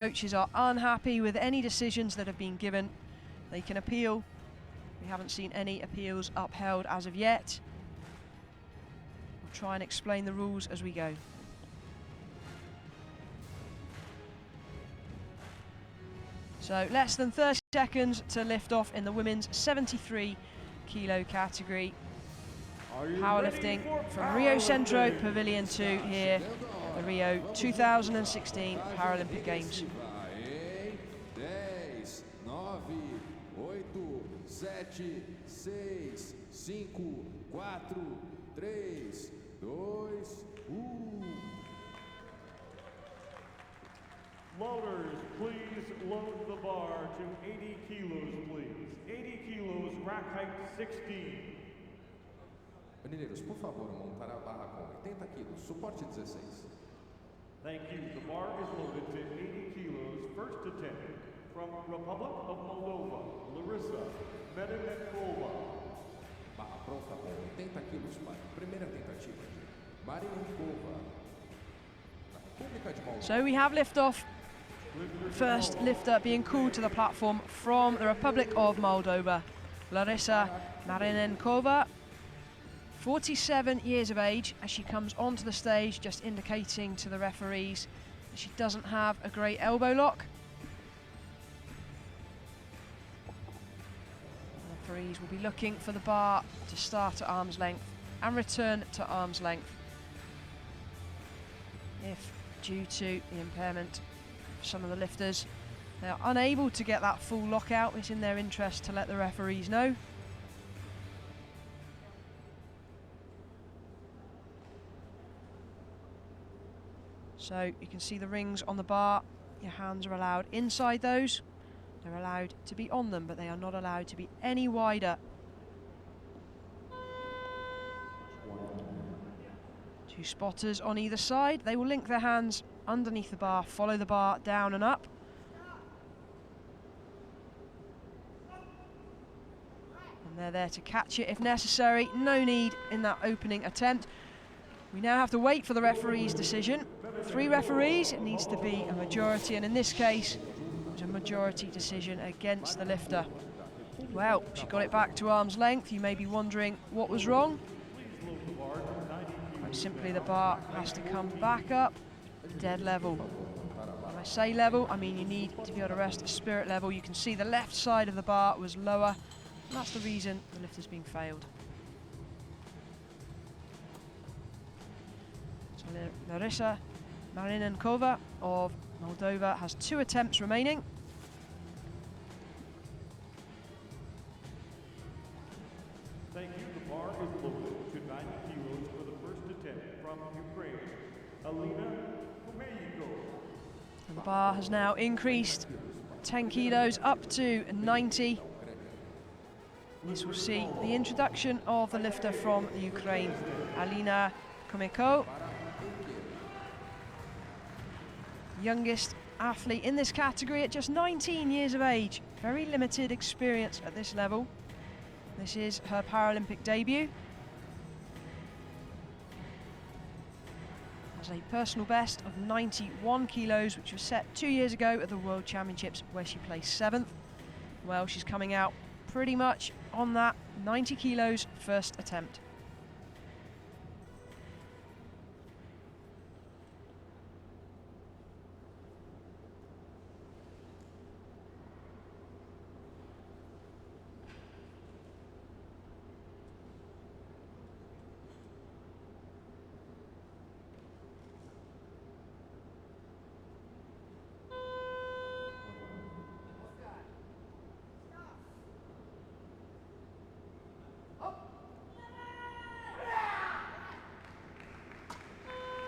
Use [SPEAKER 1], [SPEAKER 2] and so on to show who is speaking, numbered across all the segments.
[SPEAKER 1] Coaches are unhappy with any decisions that have been given. They can appeal. We haven't seen any appeals upheld as of yet. We'll try and explain the rules as we go. So less than 30 seconds to lift off in the women's 73 kilo category. Powerlifting from Rio Centro Pavilion 2 here at the Rio 2016 Paralympic Games.
[SPEAKER 2] 10, 9, 8, 7, 6, 5, 4, 3, 2, 1.
[SPEAKER 3] Loaders, please load the bar to 80 kilos, please. 80 kilos, rack height 16.
[SPEAKER 2] Meninos, por favor, montar a barra com 80 quilos, suporte 16.
[SPEAKER 3] Thank you. The bar is loaded to 80 kilos, first attempt from Republic of Moldova, Larisa Marinenkova.
[SPEAKER 2] Barra pronta com 80 quilos para a primeira tentativa. Marinenkova, da República de Moldova.
[SPEAKER 1] So we have liftoff. First lifter being called to the platform from the Republic of Moldova, Larisa Marinenkova, 47 years of age, as she comes onto the stage, just indicating to the referees that she doesn't have a great elbow lock. The referees will be looking for the bar to start at arm's length and return to arm's length if, due to the impairment, some of the lifters, they are unable to get that full lockout. It's in their interest to let the referees know. So you can see the rings on the bar. Your hands are allowed inside those. They're allowed to be on them, but they are not allowed to be any wider. Two spotters on either side. They will link their hands underneath the bar, follow the bar down and up. And they're there to catch it if necessary. No need in that opening attempt. We now have to wait for the referee's decision. 3 referees, it needs to be a majority, and in this case, it was a majority decision against the lifter. Well, she got it back to arm's length. You may be wondering what was wrong. Quite simply, the bar has to come back up dead level. When I say level, I mean you need to be able to rest at spirit level. You can see the left side of the bar was lower, and that's the reason the lift has been failed. So Larisa Marinenkova of Moldova has 2 attempts remaining.
[SPEAKER 3] Thank you. The bar is loaded to 90 kilos for the first attempt from Ukraine, Alina Kumeyko.
[SPEAKER 1] And the bar has now increased 10 kilos up to 90. This will see the introduction of the lifter from the Ukraine, Alina Kumeyko. Youngest athlete in this category at just 19 years of age. Very limited experience at this level. This is her Paralympic debut. Has a personal best of 91 kilos, which was set 2 years ago at the World Championships, where she placed 7th. Well, she's coming out pretty much on that 90 kilos first attempt.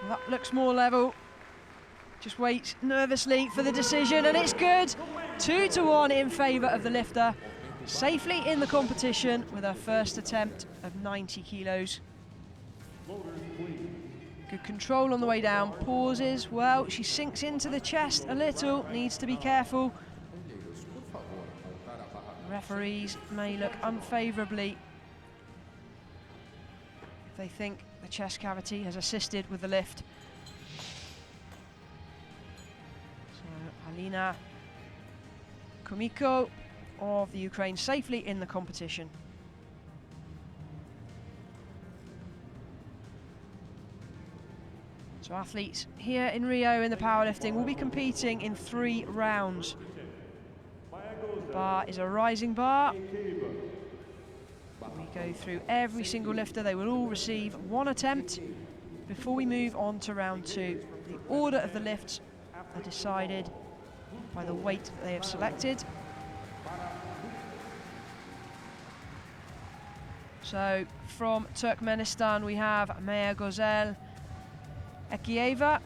[SPEAKER 1] Well, that looks more level. Just waits nervously for the decision, and it's good. 2-1 in favour of the lifter. Safely in the competition with her first attempt of 90 kilos. Good control on the way down. Pauses. Well, she sinks into the chest a little. Needs to be careful. Referees may look unfavourably if they think the chest cavity has assisted with the lift. So Alina Kumeyko of the Ukraine safely in the competition. So athletes here in Rio in the powerlifting will be competing in 3 rounds. The bar is a rising bar. We go through every single lifter. They will all receive 1 attempt before we move on to round 2. The order of the lifts are decided by the weight that they have selected. So from Turkmenistan we have Mayagozel Ekeyeva,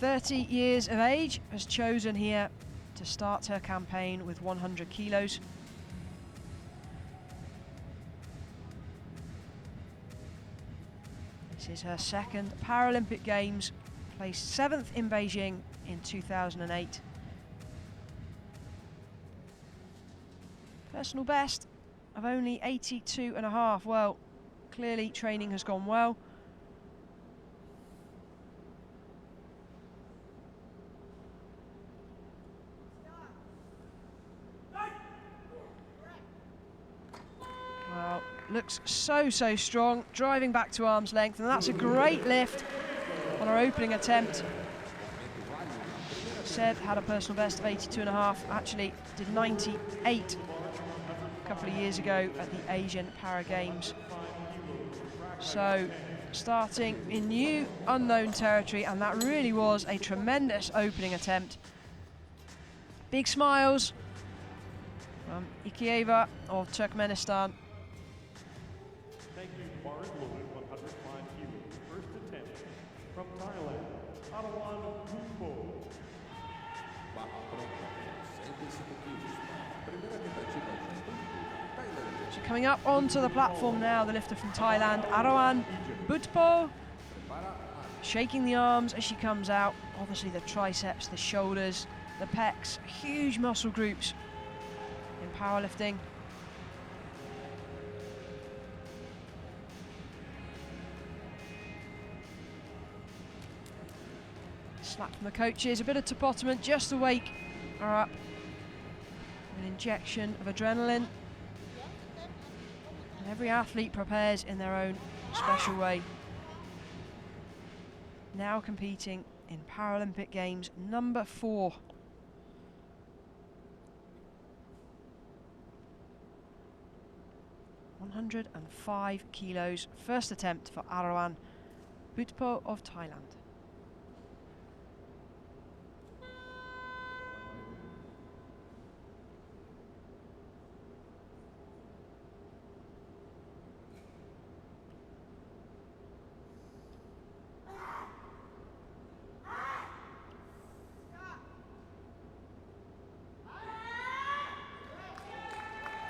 [SPEAKER 1] 30 years of age, has chosen here to start her campaign with 100 kilos. This is her second Paralympic Games, placed 7th in Beijing in 2008. Personal best of only 82.5. Well, clearly training has gone well. Well, looks so strong, driving back to arm's length, and that's a great lift on her opening attempt. Said had a personal best of 82.5, actually did 98 a couple of years ago at the Asian Para Games. So starting in new unknown territory, and that really was a tremendous opening attempt. Big smiles from Ekeyeva of Turkmenistan.
[SPEAKER 3] Thank you, bar is loaded, 105 kilos. First attempt from Thailand, Arawan Bootpo.
[SPEAKER 2] Barra pronta, 105 quilos. Primeira tentativa de Tailândia.
[SPEAKER 1] So coming up onto the platform now, the lifter from Thailand, Arawan Bootpo, shaking the arms as she comes out. Obviously the triceps, the shoulders, the pecs, huge muscle groups in powerlifting. Slap from the coaches, a bit of topotomant just to wake her up. An injection of adrenaline. And every athlete prepares in their own special way. Now competing in Paralympic Games number 4. ...105 kilos. First attempt for Arawan Bootpo of Thailand.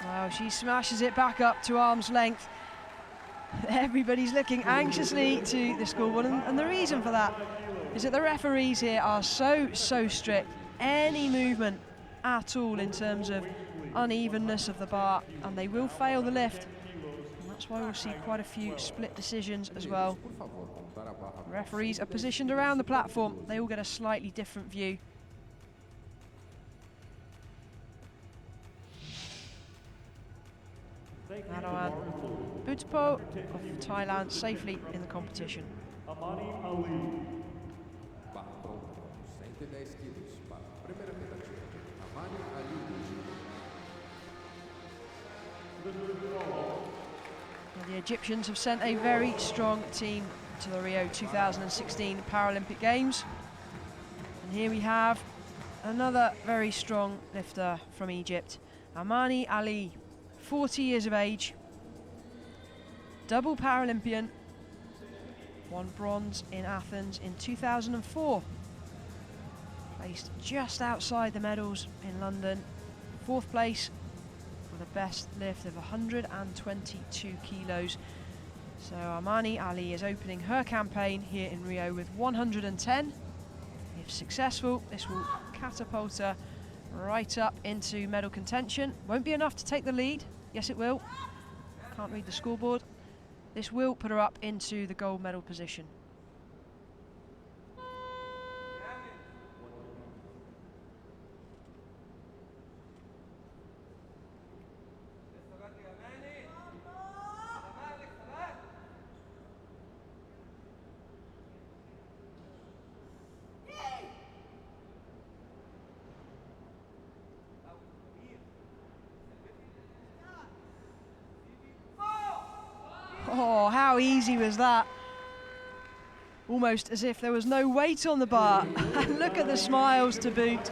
[SPEAKER 1] Wow, she smashes it back up to arm's length. Everybody's looking anxiously to the scoreboard, and the reason for that is that the referees here are so strict. Any movement at all in terms of unevenness of the bar, and they will fail the lift. And that's why we'll see quite a few split decisions as well. The referees are positioned around the platform. They all get a slightly different view. Arawan Bootpo of Thailand safely in the competition.
[SPEAKER 3] Amany Ali.
[SPEAKER 2] Barra pronta, 110 quilos. Para a primeira tentativa de Amany Ali.
[SPEAKER 1] Well, the Egyptians have sent a very strong team to the Rio 2016 Paralympic Games. And here we have another very strong lifter from Egypt, Amany Ali, 40 years of age, double Paralympian, won bronze in Athens in 2004. Placed just outside the medals in London, 4th place with a best lift of 122 kilos. So Amany Ali is opening her campaign here in Rio with 110. If successful, this will catapult her right up into medal contention. Won't be enough to take the lead. Yes, it will. Can't read the scoreboard. This will put her up into the gold medal position. easy was that? Almost as if there was no weight on the bar. Look at the smiles to boot.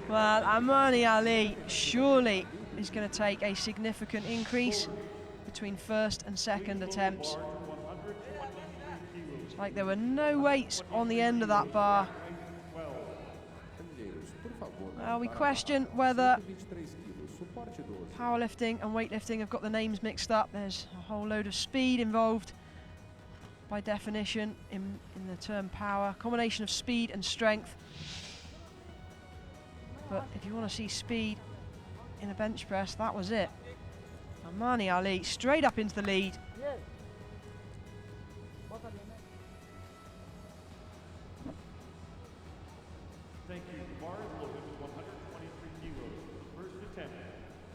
[SPEAKER 1] Well, Amany Ali surely is going to take a significant increase between first and second attempts. It's like there were no weights on the end of that bar. Well, we question whether powerlifting and weightlifting have got the names mixed up. There's a whole load of speed involved by definition in the term power. Combination of speed and strength. But if you want to see speed in a bench press, that was it. Amany Ali straight up into the lead.
[SPEAKER 3] Thank you. The bar is loaded to 123 kilos. First attempt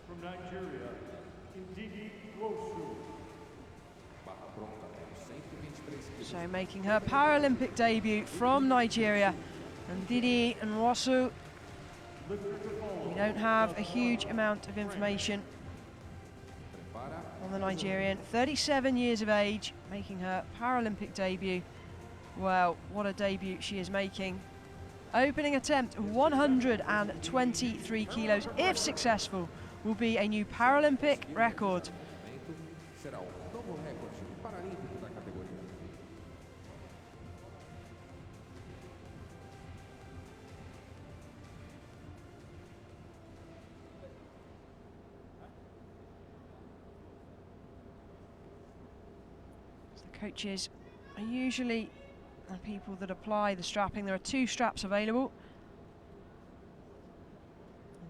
[SPEAKER 3] from Nigeria, Ndidi Nwosu.
[SPEAKER 1] So making her Paralympic debut from Nigeria, Ndidi Nwosu. We don't have a huge amount of information on the Nigerian. 37 years of age, making her Paralympic debut. Well, what a debut she is making. Opening attempt, 123 kilos, if successful, will be a new Paralympic record.
[SPEAKER 2] Será o novo recorde paralímpico da categoria.
[SPEAKER 1] The coaches are usually the people that apply the strapping. There are 2 straps available.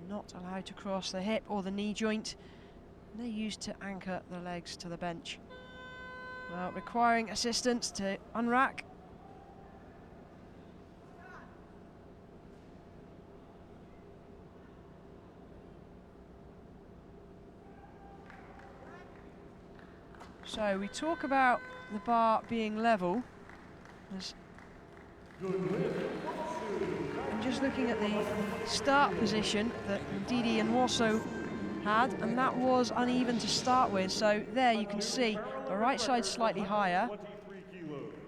[SPEAKER 1] They're not allowed to cross the hip or the knee joint. They're used to anchor the legs to the bench. Well, requiring assistance to unrack. So we talk about the bar being level. I'm just looking at the start position that Ndidi Nwosu had, and that was uneven to start with. So there you can see the right side slightly higher,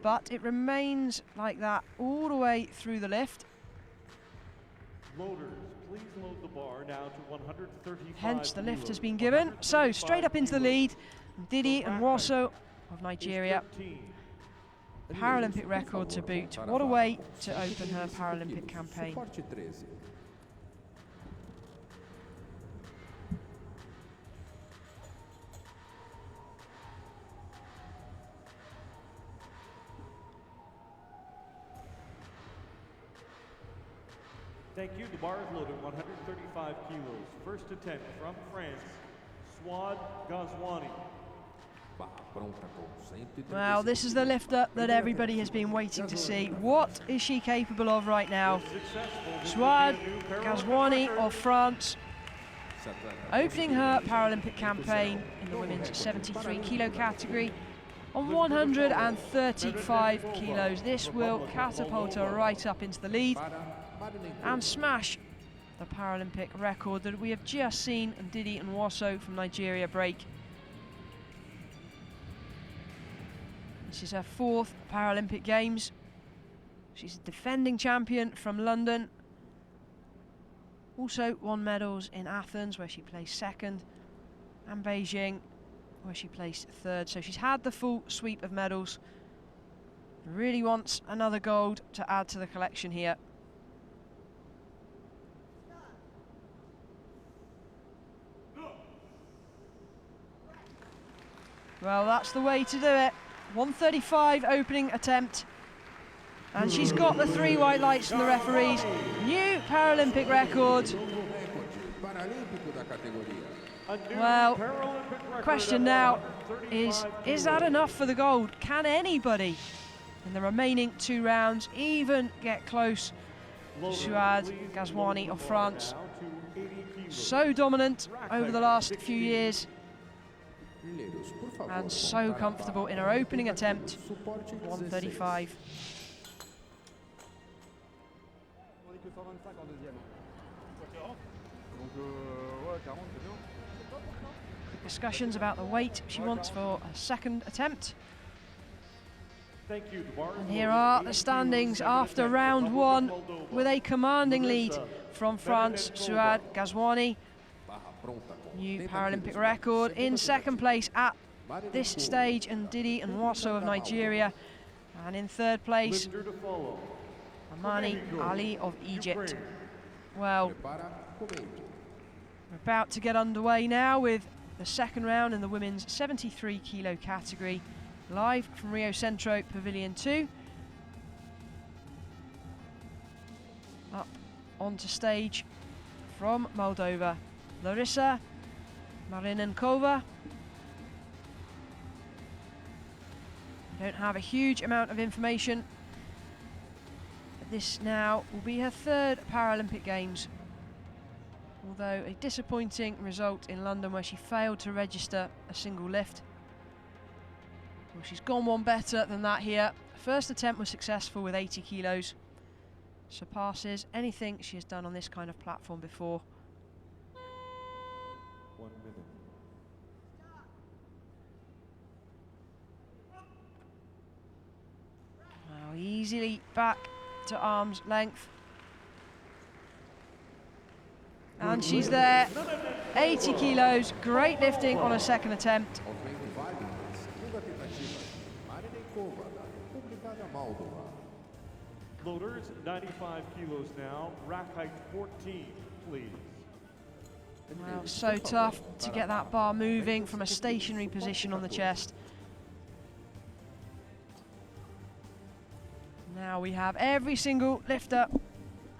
[SPEAKER 1] but it remains like that all the way through the lift.
[SPEAKER 3] Loaders, please load the bar now to 135
[SPEAKER 1] Hence the lift has been given. So straight up into the lead, Ndidi Nwosu of Nigeria. Paralympic record to boot. What a way to open her Paralympic campaign.
[SPEAKER 3] Thank you. The bar is loaded, 135 kilos. First attempt from France, Souhad Ghazouani.
[SPEAKER 1] Well, this is the lifter that everybody has been waiting to see. What is she capable of right now? Souhad Ghazouani of France, opening her Paralympic campaign in the women's 73 kilo category on 135 kilos. This will catapult her right up into the lead and smash the Paralympic record that we have just seen Ndidi Nwosu from Nigeria break. This is her 4th Paralympic Games. She's a defending champion from London. Also won medals in Athens, where she placed 2nd, and Beijing, where she placed 3rd. So she's had the full sweep of medals. Really wants another gold to add to the collection here. Well, that's the way to do it. 135 opening attempt. And she's got the 3 white lights from the referees. New Paralympic record. Well, question now is that enough for the gold? Can anybody in the remaining 2 rounds even get close to Souhad Ghazouani of France? So dominant over the last few years, and so comfortable in her opening attempt, 135. Discussions about the weight she wants for a second attempt.
[SPEAKER 3] Thank you. The bar is
[SPEAKER 1] And here
[SPEAKER 3] loaded.
[SPEAKER 1] are the
[SPEAKER 3] 80
[SPEAKER 1] standings
[SPEAKER 3] kilos,
[SPEAKER 1] after
[SPEAKER 3] second
[SPEAKER 1] round
[SPEAKER 3] attempt,
[SPEAKER 1] one,
[SPEAKER 3] Republic of Moldova.
[SPEAKER 1] with a commanding lead
[SPEAKER 3] Larisa
[SPEAKER 1] from France,
[SPEAKER 3] Marinenkova.
[SPEAKER 1] Souhad Ghazouani.
[SPEAKER 2] Barra pronta com
[SPEAKER 1] New
[SPEAKER 2] 80
[SPEAKER 1] Paralympic
[SPEAKER 2] quilos.
[SPEAKER 1] record in
[SPEAKER 2] Segunda
[SPEAKER 1] second
[SPEAKER 2] tentativa.
[SPEAKER 1] place at this
[SPEAKER 2] Marinenkova.
[SPEAKER 1] stage, and Ndidi Nwosu of Nigeria. And in third place,
[SPEAKER 3] Lifter to follow.
[SPEAKER 1] Amany Ali of Egypt.
[SPEAKER 3] Ukraine.
[SPEAKER 1] Well,
[SPEAKER 2] Prepara Kumeyko.
[SPEAKER 1] we're about to get underway now with the second round in the women's 73 kilo category, live from Rio Centro Pavilion 2. Up onto stage from Moldova, Larisa Marinenkova. We don't have a huge amount of information, but this now will be her third Paralympic Games. Although a disappointing result in London where she failed to register a single lift. Well, she's gone one better than that here. First attempt was successful with 80 kilos. Surpasses anything she has done on this kind of platform before.
[SPEAKER 3] 1 minute.
[SPEAKER 1] Now easily back to arm's length. And she's there, 80 kilos, great lifting on a second attempt.
[SPEAKER 2] Movimento válido. Segunda tentativa. Marinenkova da República da Moldova.
[SPEAKER 3] Loaders, 95 kilos now. Rack height 14, please.
[SPEAKER 1] Wow, so tough to get that bar moving from a stationary position on the chest. Now we have every single lifter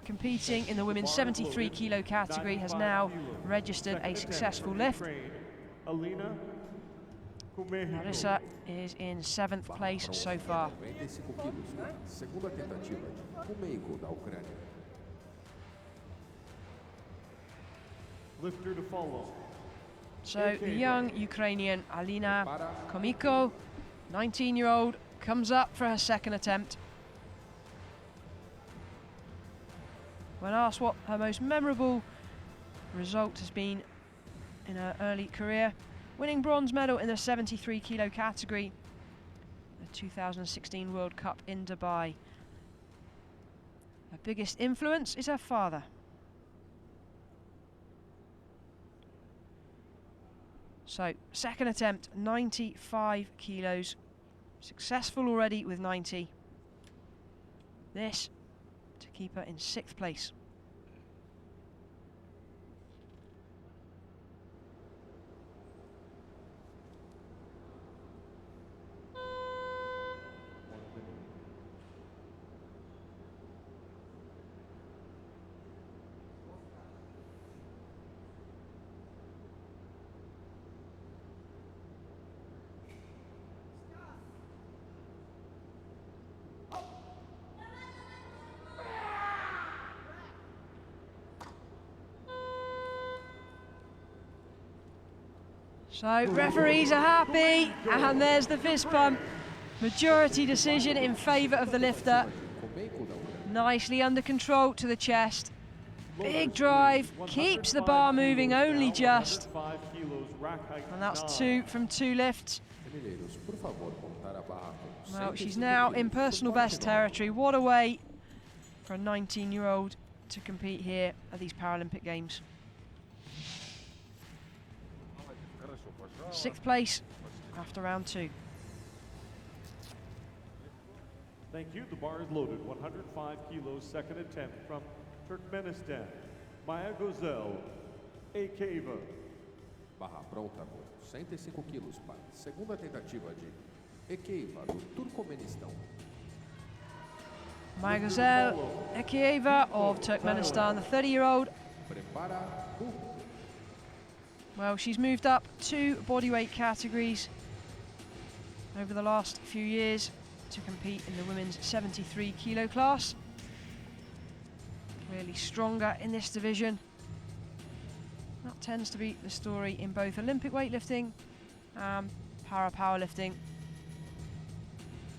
[SPEAKER 1] competing in the women's 73 kilo category has now registered a successful lift.
[SPEAKER 3] Alina Kumeyko.
[SPEAKER 1] Larisa is in 7th place so far.
[SPEAKER 2] 95 quilos. Segunda tentativa de Kumeyko da Ucrânia.
[SPEAKER 3] Lifter to follow.
[SPEAKER 1] So the young Ukrainian Alina Kumeyko, 19-year-old, comes up for her second attempt. When asked what her most memorable result has been in her early career, winning bronze medal in the 73 kilo category, the 2016 World Cup in Dubai. Her biggest influence is her father. So, second attempt, 95 kilos. Successful already with 90. This to keep her in 6th place. So referees are happy, and there's the fist pump. Majority decision in favour of the lifter.
[SPEAKER 2] Kumeyko da Ucrânia.
[SPEAKER 1] Nicely under control to the chest. Big drive, keeps the bar moving only just. And that's 2 from 2 lifts.
[SPEAKER 2] Mineiros, por favor, montar a barra com
[SPEAKER 1] Well,
[SPEAKER 2] 105
[SPEAKER 1] she's now in personal best territory. What a way for a 19-year-old to compete here at these Paralympic Games. 6th place after round 2.
[SPEAKER 3] Thank you. The bar is loaded. 105 kilos, second attempt from Turkmenistan. Mayagozel Ekeyeva.
[SPEAKER 2] Barra pronta com 105 quilos para segunda tentativa de Ekeyeva do Turcomenistão.
[SPEAKER 1] Mayagozel Ekeyeva of Turkmenistan, the 30-year-old.
[SPEAKER 2] Prepara Bootpo.
[SPEAKER 1] Well, she's moved up 2 bodyweight categories over the last few years to compete in the women's 73 kilo class. Really stronger in this division. That tends to be the story in both Olympic weightlifting and para-powerlifting.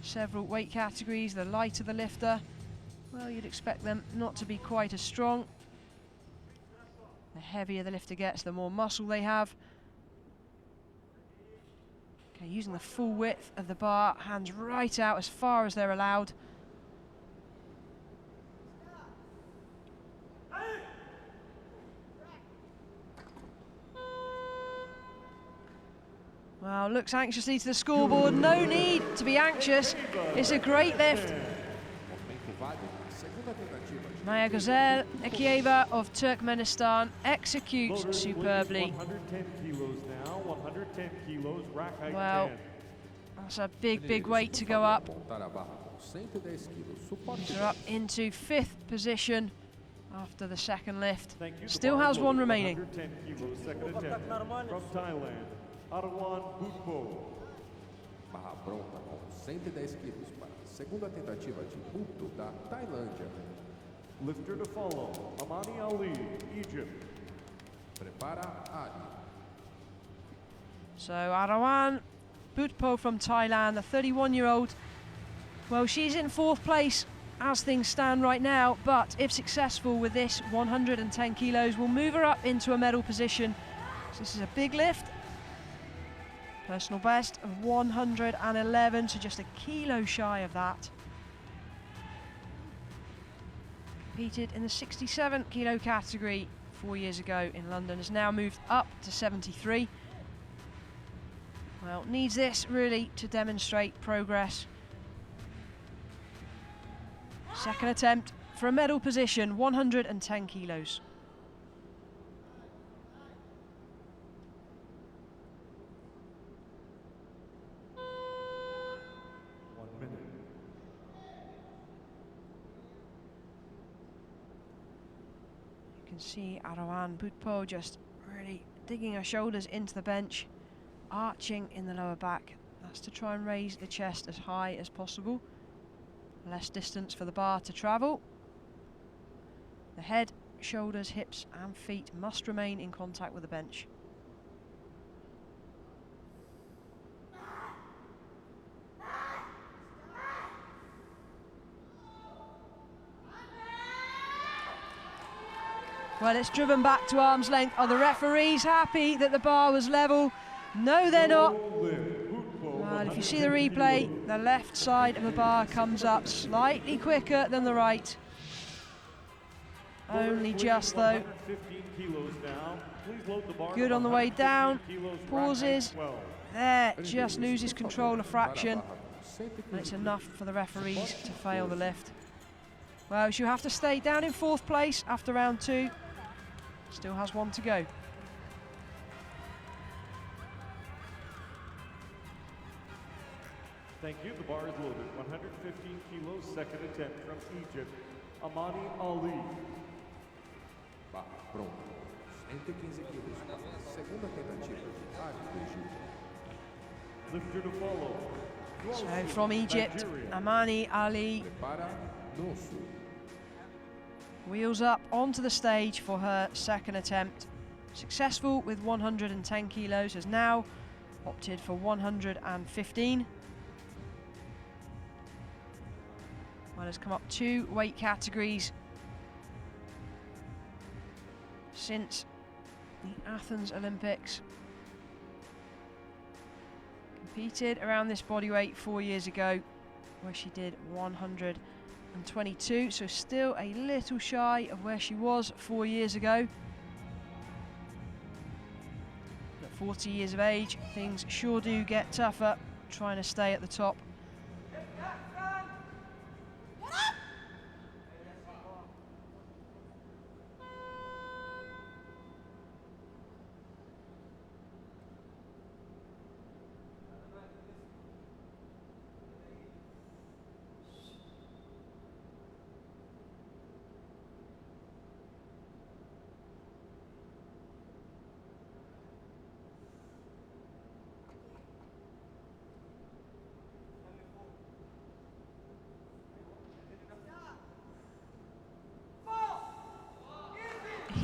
[SPEAKER 1] Several weight categories, the lighter the lifter, well, you'd expect them not to be quite as strong. The heavier the lifter gets, the more muscle they have. Okay, using the full width of the bar, hands right out as far as they're allowed. Well, looks anxiously to the scoreboard. No need to be anxious. It's a great lift. Mayagozel Ekeyeva of Turkmenistan executes superbly.
[SPEAKER 3] 110 kilos now, 110 kilos, rack height
[SPEAKER 1] Well,
[SPEAKER 3] 10.
[SPEAKER 1] that's a big weight to go up.
[SPEAKER 2] Montar a barra com 110 quilos. Suporte
[SPEAKER 1] They're up into 5th position after the second lift.
[SPEAKER 3] Thank you. The
[SPEAKER 1] Still
[SPEAKER 3] bar
[SPEAKER 1] has
[SPEAKER 3] is
[SPEAKER 1] one
[SPEAKER 3] loaded,
[SPEAKER 1] remaining.
[SPEAKER 3] 110 kilos, second attempt. From Thailand, Arawan Bootpo.
[SPEAKER 2] barra pronta com 110 quilos para a segunda tentativa de Bootpo da Tailândia.
[SPEAKER 3] Lifter to follow, Amany Ali, Egypt.
[SPEAKER 2] Prepara Ali.
[SPEAKER 1] So Arawan Bootpo from Thailand, the 31-year-old. Well, she's in 4th place as things stand right now, but if successful with this 110 kilos, will move her up into a medal position. So this is a big lift. Personal best of 111, so just a kilo shy of that. Competed in the 67 kilo category 4 years ago in London, has now moved up to 73. Well, needs this really to demonstrate progress. Second attempt for a medal position, 110 kilos. You can see Arawan Bootpo just really digging her shoulders into the bench, arching in the lower back. That's to try and raise the chest as high as possible. Less distance for the bar to travel. The head, shoulders, hips and feet must remain in contact with the bench. Well, it's driven back to arm's length. Are the referees happy that the bar was level? No, they're not. Well, if you see the replay, the left side of the bar comes up slightly quicker than the right. Only just though. Good on the way down. Pauses. There, just loses control a fraction. And it's enough for the referees to fail the lift. Well, she'll have to stay down in 4th place after round 2. Still has one to go.
[SPEAKER 3] Thank you. The bar is loaded. 115 kilos, second attempt from Egypt, Amany Ali.
[SPEAKER 2] Barra pronta. 115 quilos para a segunda tentativa de Ali do Egito.
[SPEAKER 3] Lifter to follow.
[SPEAKER 1] So from Egypt,
[SPEAKER 3] Nigeria.
[SPEAKER 1] Amany Ali
[SPEAKER 2] Prepara Nwosu.
[SPEAKER 1] wheels up onto the stage for her second attempt. Successful with 110 kilos, has now opted for 115. Well, has come up 2 weight categories since the Athens Olympics. Competed around this body weight 4 years ago, where she did 122, so still a little shy of where she was 4 years ago. At 40 years of age, things sure do get tougher, trying to stay at the top.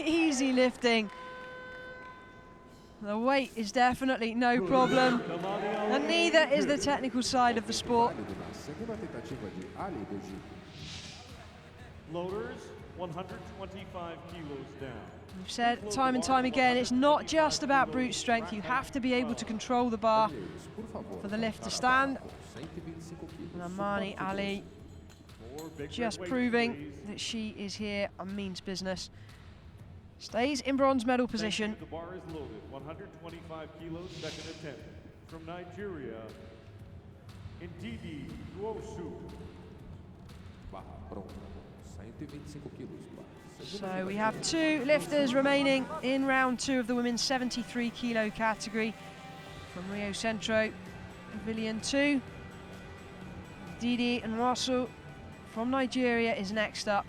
[SPEAKER 1] Easy lifting. The weight is definitely no problem, and neither is the technical side of the sport.
[SPEAKER 2] Válido na segunda tentativa de Ali do Egito.
[SPEAKER 3] Loaders, 125 kilos down.
[SPEAKER 1] We've said time and time again, it's not just about brute strength. You have to be able to control the bar for the lift to stand. And Amany Ali just proving that she is here and means business. Stays in bronze medal position.
[SPEAKER 3] The bar is loaded. 125 kilos, second attempt. From Nigeria, Ndidi Nwosu.
[SPEAKER 1] So we have 2 lifters remaining in round 2 of the women's 73 kilo category. From Rio Centro, Pavilion 2. Ndidi Nwosu from Nigeria is next up.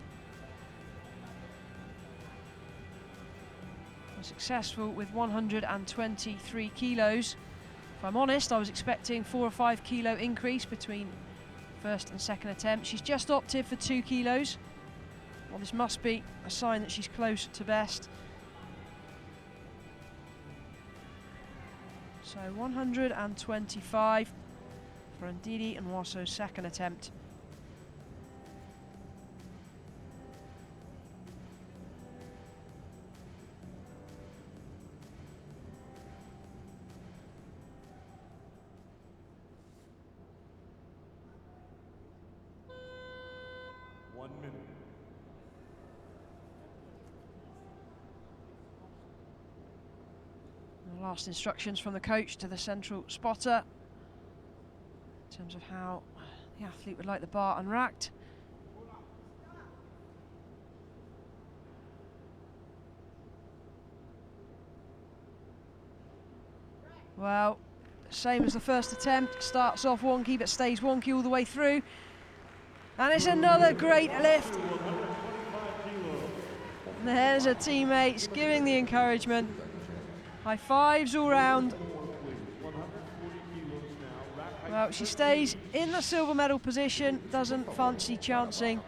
[SPEAKER 1] Successful with 123 kilos. If I'm honest, I was expecting 4 or 5 kilo increase between first and second attempt. She's just opted for 2 kilos. Well, this must be a sign that she's close to best. So 125 for Ndidi Nwosu's second attempt. Last instructions from the coach to the central spotter in terms of how the athlete would like the bar unracked. Well, same as the first attempt, starts off wonky but stays wonky all the way through. And it's another great lift. And there's her teammates giving the encouragement. High fives all round. Well, she stays in the silver medal position, doesn't fancy chancing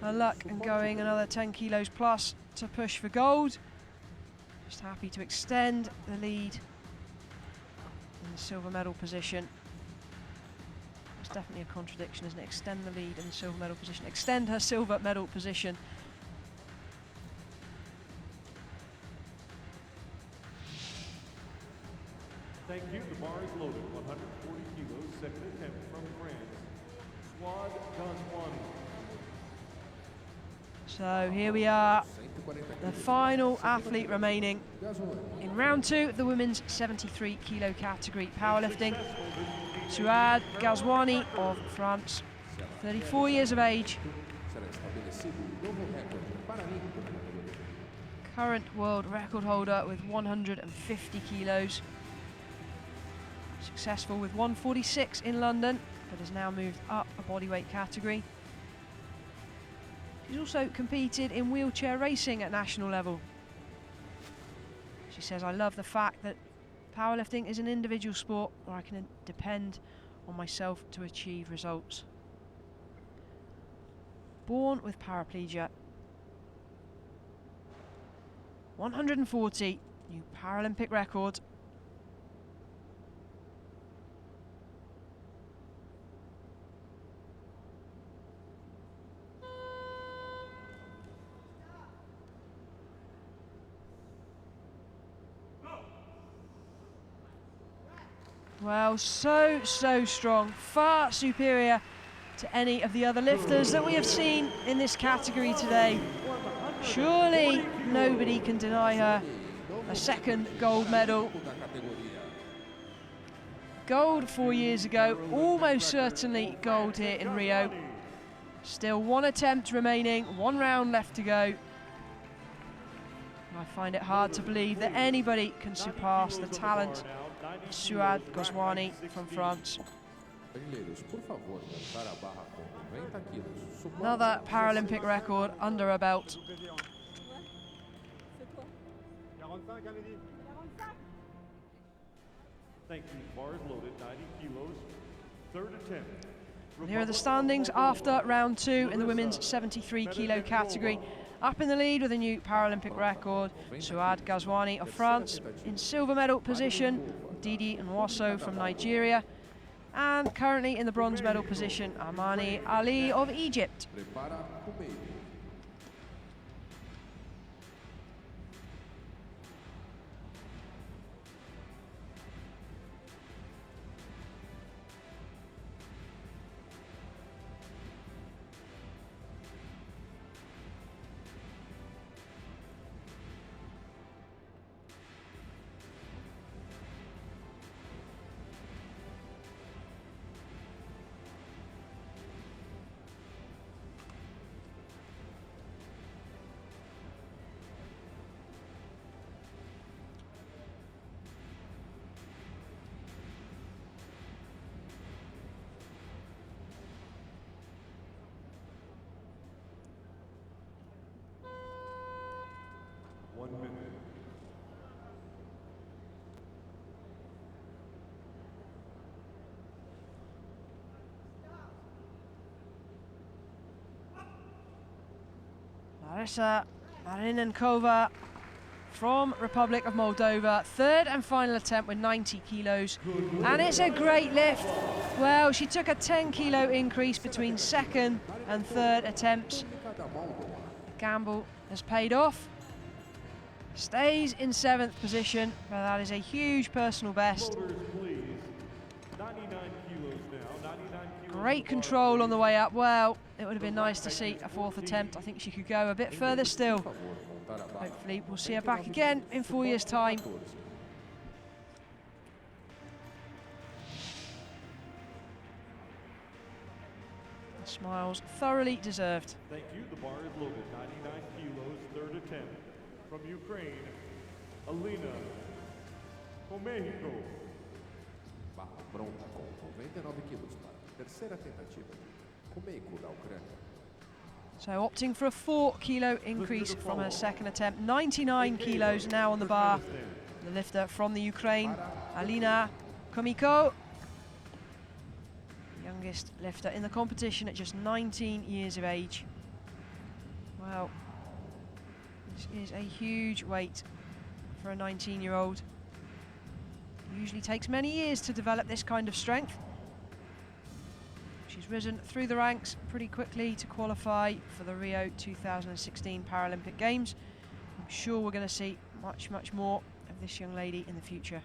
[SPEAKER 1] her luck and going another 10 kilos plus to push for gold. Just happy to extend the lead in the silver medal position. It's definitely a contradiction, isn't it? Extend the lead in the silver medal position. Extend her silver medal position.
[SPEAKER 3] Thank you. The bar is loaded. 140 kilos, second attempt from France. Souhad Ghazouani.
[SPEAKER 1] So here we are, the final athlete remaining in round 2 of the women's 73 kilo category powerlifting. Souhad Ghazouani of France, 34 years of age. Current world record holder with 150 kilos. Successful with 146 in London, but has now moved up a bodyweight category. She's also competed in wheelchair racing at national level. She says, I love the fact that powerlifting is an individual sport where I can depend on myself to achieve results. Born with paraplegia. 140, new Paralympic record. Well, so strong, far superior to any of the other lifters that we have seen in this category today. Surely nobody can deny her a second gold medal. Gold 4 years ago, almost certainly gold here in Rio. Still 1 attempt remaining, 1 round left to go. I find it hard to believe that anybody can surpass the talent of Souhad Ghazouani from France. Another Paralympic record under her belt.
[SPEAKER 3] Thank you. Bars loaded, 90 kilos, third attempt.
[SPEAKER 1] And here are the standings after round 2 in the women's 73 kilo category. Up in the lead with a new Paralympic record, Souhad Ghazouani of France. In silver medal position, Ndidi Nwosu from Nigeria. And currently in the bronze medal position, Amany Ali of Egypt. Larisa Marinenkova from Republic of Moldova. Third and final attempt with 90 kilos. And it's a great lift. Well, she took a 10-kilo increase between second and third attempts. Gamble has paid off. Stays in 7th position, but that is a huge personal best. Great control on the way up. Well, it would have been nice to see a 4th attempt. I think she could go a bit further still. Hopefully we'll see her back again in 4 years' time. The smiles thoroughly deserved.
[SPEAKER 3] Thank you. The bar is loaded. 99 kilos, third attempt. From Ukraine, Alina Kumeyko.
[SPEAKER 2] Barra pronta com 99 quilos para a terceira tentativa. Kumeyko da Ucrânia.
[SPEAKER 1] So opting for a 4-kilo increase from her second attempt. 99 kilos now on the bar. The lifter from the Ukraine, Alina Kumeyko. Youngest lifter in the competition at just 19 years of age. Wow. This is a huge weight for a 19-year-old. Usually takes many years to develop this kind of strength. She's risen through the ranks pretty quickly to qualify for the Rio 2016 Paralympic Games. I'm sure we're going to see much, much more of this young lady in the future.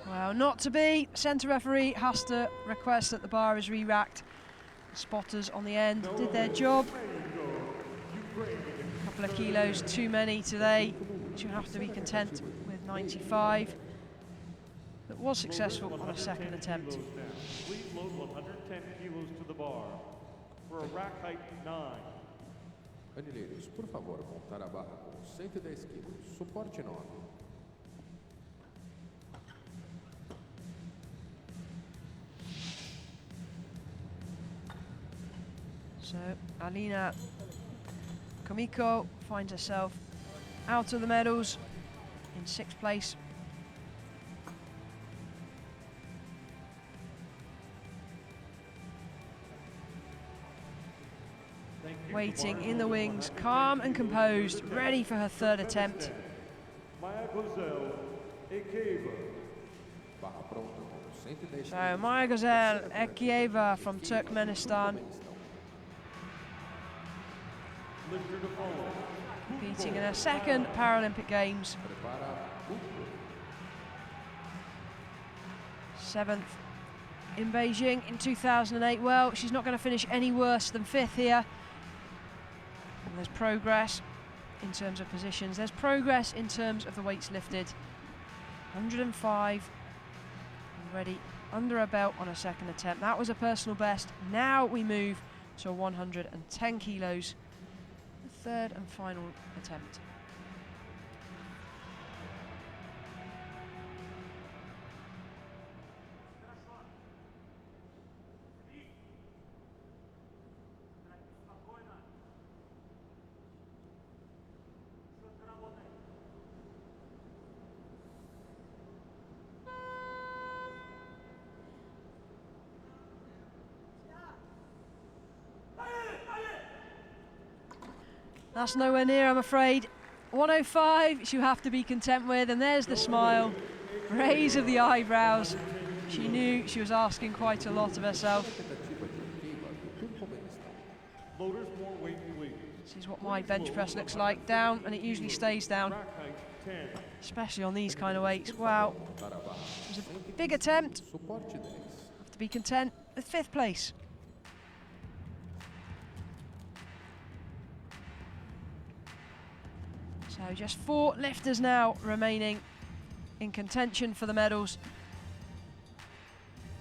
[SPEAKER 1] Well, not to be. Centre referee has to request that the bar is re-racked. The spotters on the end did their job. A couple of kilos too many today. She'll have to be content with 95. But was successful on a second attempt.
[SPEAKER 3] Please load 110 kilos to the bar for a rack height 9.
[SPEAKER 2] Anileiros, por favor, montar a barra com 110 quilos. Suporte 9.
[SPEAKER 1] So Alina Kumeyko finds herself out of the medals in 6th place. Waiting in the wings, calm and composed, ready for her 3rd attempt.
[SPEAKER 3] Mayagozel Ekeyeva.
[SPEAKER 2] Barra pronta com 110
[SPEAKER 1] So Mayagozel Ekeyeva from Turkmenistan, competing in her 2nd Paralympic Games. 7th in Beijing in 2008. Well, she's not going to finish any worse than 5th here. And there's progress in terms of positions. There's progress in terms of the weights lifted. 105 already under her belt on a 2nd attempt. That was a personal best. Now we move to 110 kilos. 3rd and final attempt. That's nowhere near, I'm afraid. 105 she'll have to be content with, and there's the smile. Raise of the eyebrows. She knew she was asking quite a lot of herself. This is what my bench press looks like, down, and it usually stays down, especially on these kind of weights. Wow, it was a big attempt. Have to be content with 5th place. So just 4 lifters now remaining in contention for the medals.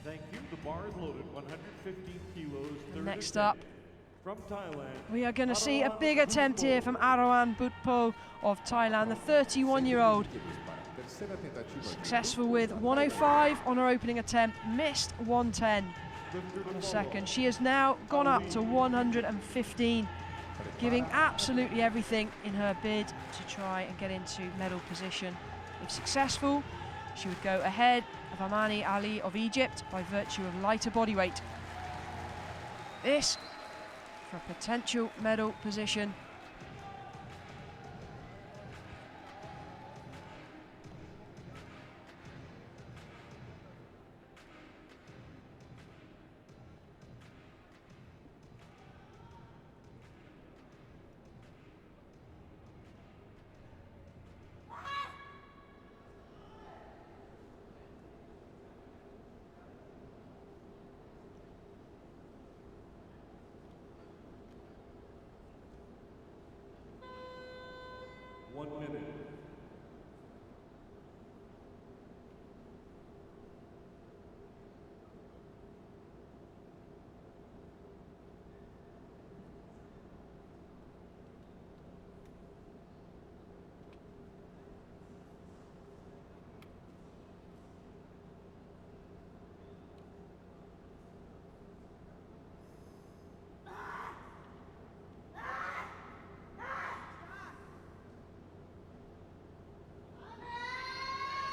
[SPEAKER 3] Thank you. The bar is loaded. 115 kilos.
[SPEAKER 1] Next up,
[SPEAKER 3] from Thailand,
[SPEAKER 1] we are going to see a big attempt here from Arawan Bootpo of Thailand, the 31-year-old. Successful with 105 on her opening attempt, missed 110 on the second. She has now gone up to 115, giving absolutely everything in her bid to try and get into medal position. If successful, she would go ahead of Amany Ali of Egypt by virtue of lighter body weight. This for a potential medal position.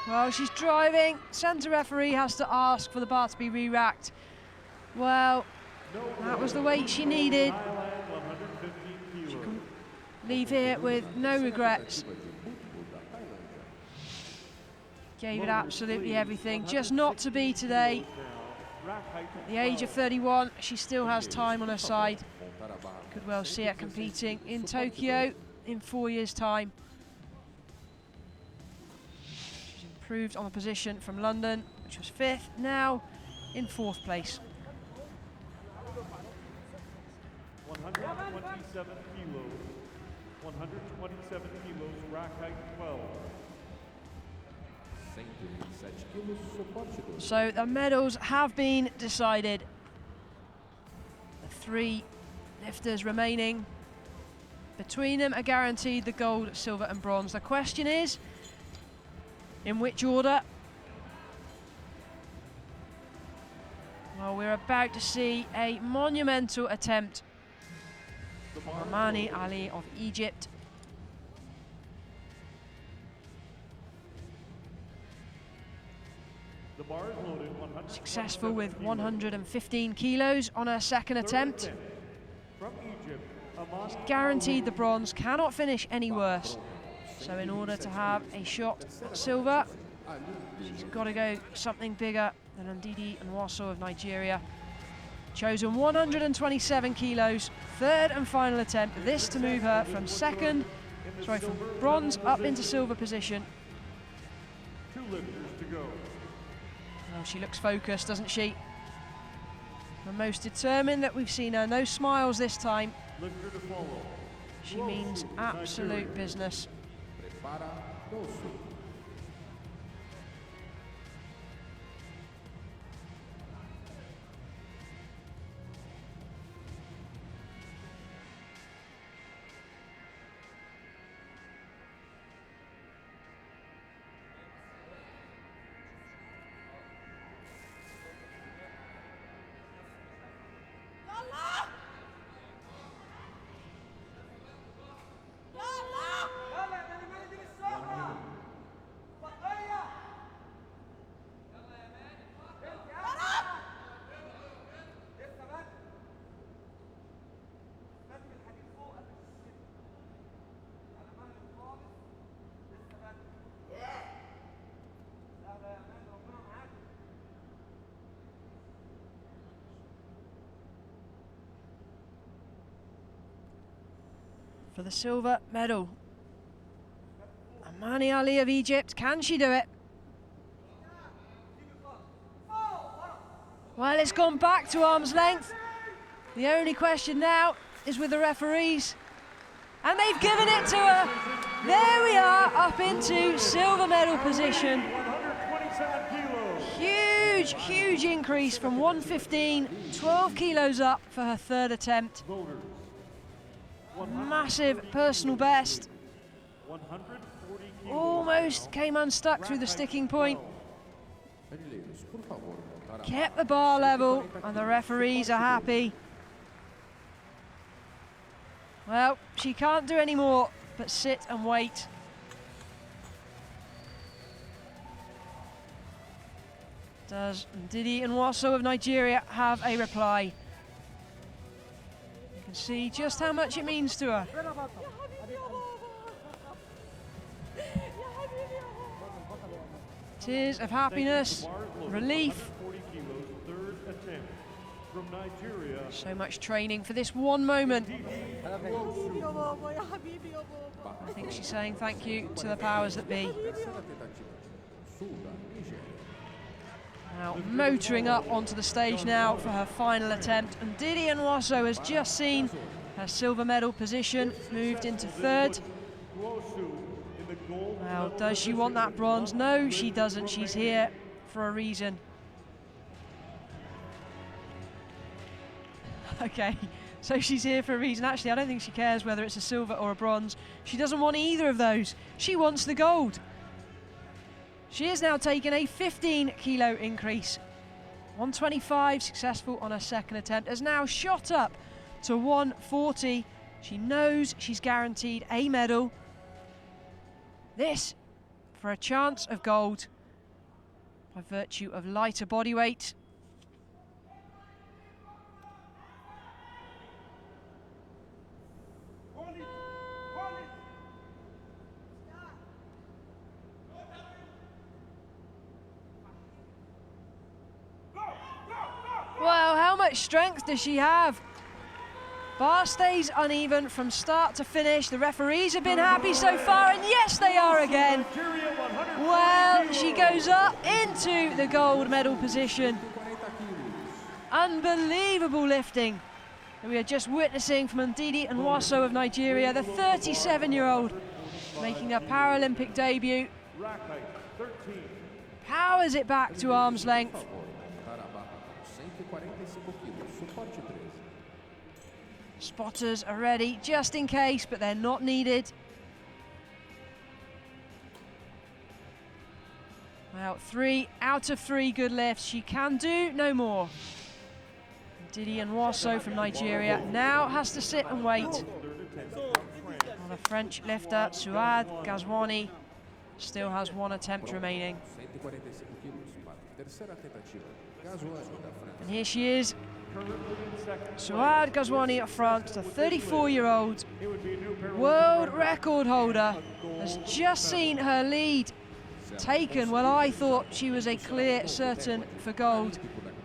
[SPEAKER 1] Well, she's driving. Centre referee has to ask for the bar to be re-racked. Well, that was the weight she needed. She can leave here with no regrets. Gave it absolutely everything, just not to be today. At the age of 31, she still has time on her side. Could well see her competing in Tokyo in 4 years' time. Improved on the position from London, which was 5th, now in 4th place.
[SPEAKER 3] 127 kilos, 127 kilos, rack height 12.
[SPEAKER 1] So the medals have been decided. The 3 lifters remaining. Between them are guaranteed the gold, silver and bronze. The question is, in which order? Well, we're about to see a monumental attempt from Amany Ali of Egypt.
[SPEAKER 3] The bar is loaded.
[SPEAKER 1] Successful with 115 kilos on her second attempt.
[SPEAKER 3] From Egypt,
[SPEAKER 1] She's guaranteed the bronze, cannot finish any worse. So in order to have a shot at silver, she's got to go something bigger than Ndidi Nwosu of Nigeria. Chosen 127 kilos, 3rd and final attempt. This to move her from from bronze up into silver position.
[SPEAKER 3] 2 lifters to go.
[SPEAKER 1] Well, she looks focused, doesn't she? The most determined that we've seen her. No smiles this time.
[SPEAKER 3] Lifter to follow.
[SPEAKER 1] She means absolute business. For the silver medal, Amany Ali of Egypt, can she do it? Well, it's gone back to arm's length. The only question now is with the referees, and they've given it to her. There we are, up into silver medal position.
[SPEAKER 3] 127 kilos.
[SPEAKER 1] Huge huge, huge increase from 115, 12 kilos up for her third attempt. Massive personal best. Almost came unstuck through the sticking point. Kept the bar level, and the referees are happy. Well, she can't do any more but sit and wait. Does Ndidi Nwosu of Nigeria have a reply? You can see just how much it means to her. Tears of happiness, relief. So much training for this one moment. I think she's saying thank you to the powers that be. Now motoring up onto the stage now for her final attempt. And Ndidi Nwosu has just seen her silver medal position, moved into third. Now, does she want that bronze? No, she doesn't. She's here for a reason. Okay, so she's here for a reason. Actually, I don't think she cares whether it's a silver or a bronze. She doesn't want either of those. She wants the gold. She has now taken a 15 kilo increase. 125, successful on her second attempt, has now shot up to 140. She knows she's guaranteed a medal. This for a chance of gold by virtue of lighter body weight. Wow, how much strength does she have? Bar stays uneven from start to finish. The referees have been happy so far, and yes, they are again. Well, she goes up into the gold medal position. Unbelievable lifting that we are just witnessing from Ndidi Nwosu of Nigeria, the 37-year-old, making a Paralympic debut. Powers it back to arm's length. Spotters are ready just in case, but they're not needed. Well, 3 out of 3 good lifts. She can do no more. Ndidi Nwosu from Nigeria now has to sit and wait. Well, the French lifter, Souhad Ghazouani, still has 1 attempt remaining. And here she is, Souhad Ghazouani of France, the 34-year-old world record holder, has just seen her lead taken. Well, I thought she was a clear certain for gold.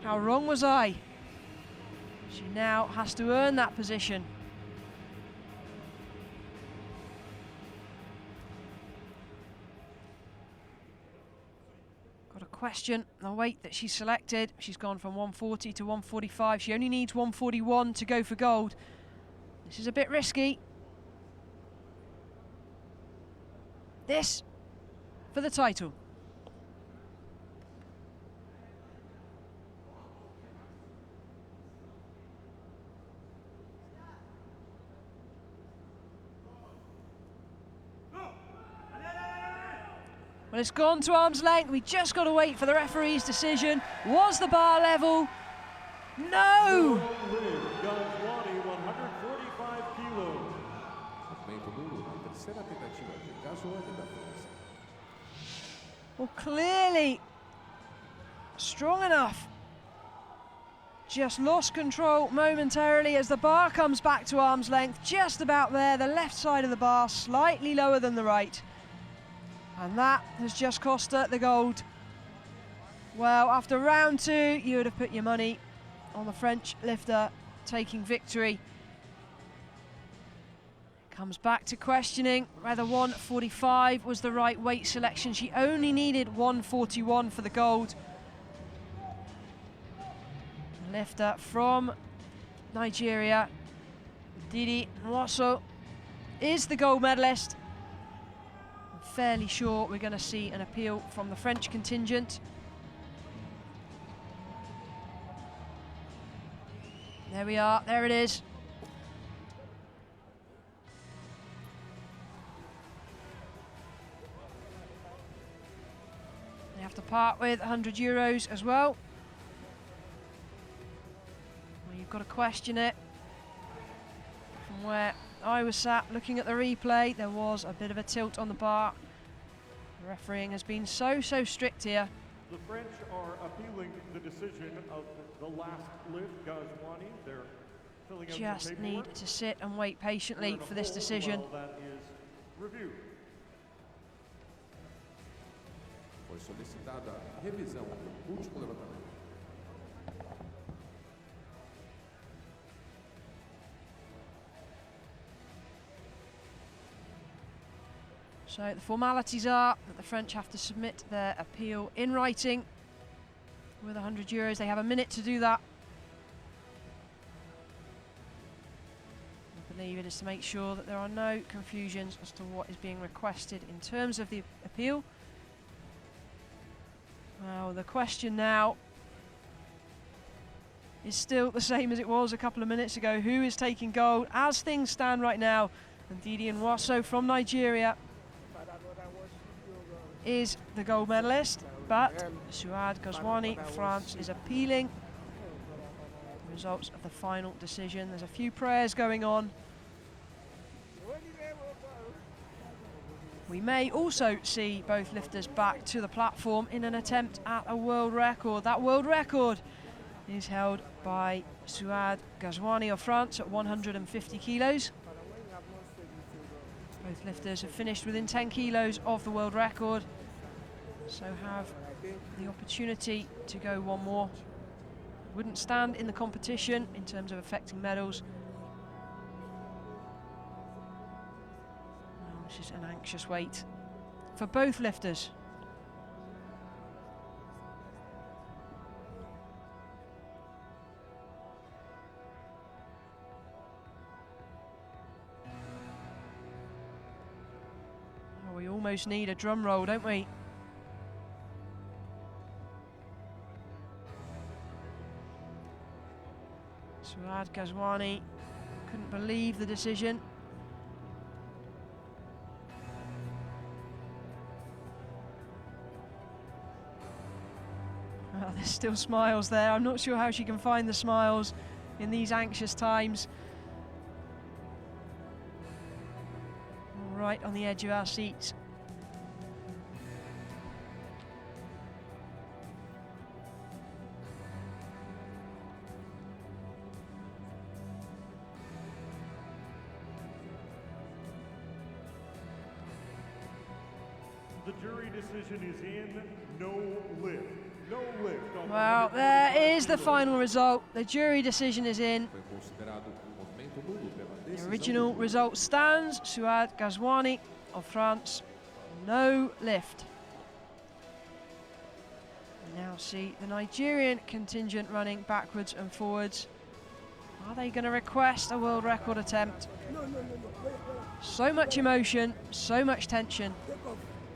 [SPEAKER 1] How wrong was I? She now has to earn that position. Got a question, the weight that she selected. She's gone from 140 to 145. She only needs 141 to go for gold. This is a bit risky. This for the title. Well, it's gone to arm's length. We just got to wait for the referee's decision. Was the bar level? No! Well, clearly strong enough. Just lost control momentarily as the bar comes back to arm's length, just about there. The left side of the bar slightly lower than the right. And that has just cost her the gold. Well, after round 2, you would have put your money on the French lifter taking victory. Comes back to questioning whether 145 was the right weight selection. She only needed 141 for the gold. The lifter from Nigeria, Ndidi Nwosu, is the gold medalist. I'm fairly sure we're going to see an appeal from the French contingent. There we are, there it is. They have to part with €100 as well. Well, you've got to question it. From where I was sat looking at the replay, there was a bit of a tilt on the bar. The refereeing has been so strict here.
[SPEAKER 3] The French are appealing the decision of the last lift, Ghazouani. They're filling out
[SPEAKER 1] Just
[SPEAKER 3] some
[SPEAKER 1] need
[SPEAKER 3] paperwork.
[SPEAKER 1] to sit and wait patiently for this decision.
[SPEAKER 3] While that is reviewed.
[SPEAKER 2] Foi solicitada a revisão do último levantamento.
[SPEAKER 1] So the formalities are that the French have to submit their appeal in writing with €100. They have a minute to do that. I believe it is to make sure that there are no confusions as to what is being requested in terms of the appeal. Well, the question now is still the same as it was a couple of minutes ago. Who is taking gold? As things stand right now, Ndidi Nwosu from Nigeria is the gold medalist, but Souhad Ghazouani, France, is appealing the results of the final decision. There's a few prayers going on. We may also see both lifters back to the platform in an attempt at a world record. That world record is held by Souhad Ghazouani of France at 150 kilos. Both lifters have finished within 10 kilos of the world record, so have the opportunity to go one more. Wouldn't stand in the competition in terms of affecting medals. Well, this is an anxious wait for both lifters. We almost need a drum roll, don't we? Souhad Ghazouani couldn't believe the decision. Oh, there's still smiles there. I'm not sure how she can find the smiles in these anxious times. Right on the edge of our seats.
[SPEAKER 3] The jury decision is in. No lift. No lift.
[SPEAKER 1] Well, there is the final result. The jury decision is in.
[SPEAKER 2] Foi considerado movimento nulo pela
[SPEAKER 1] The
[SPEAKER 2] decisão
[SPEAKER 1] original
[SPEAKER 2] do
[SPEAKER 1] result stands. Souhad Ghazouani of France, no lift. We now see the Nigerian contingent running backwards and forwards. Are they going to request a world record attempt? So much emotion, so much tension.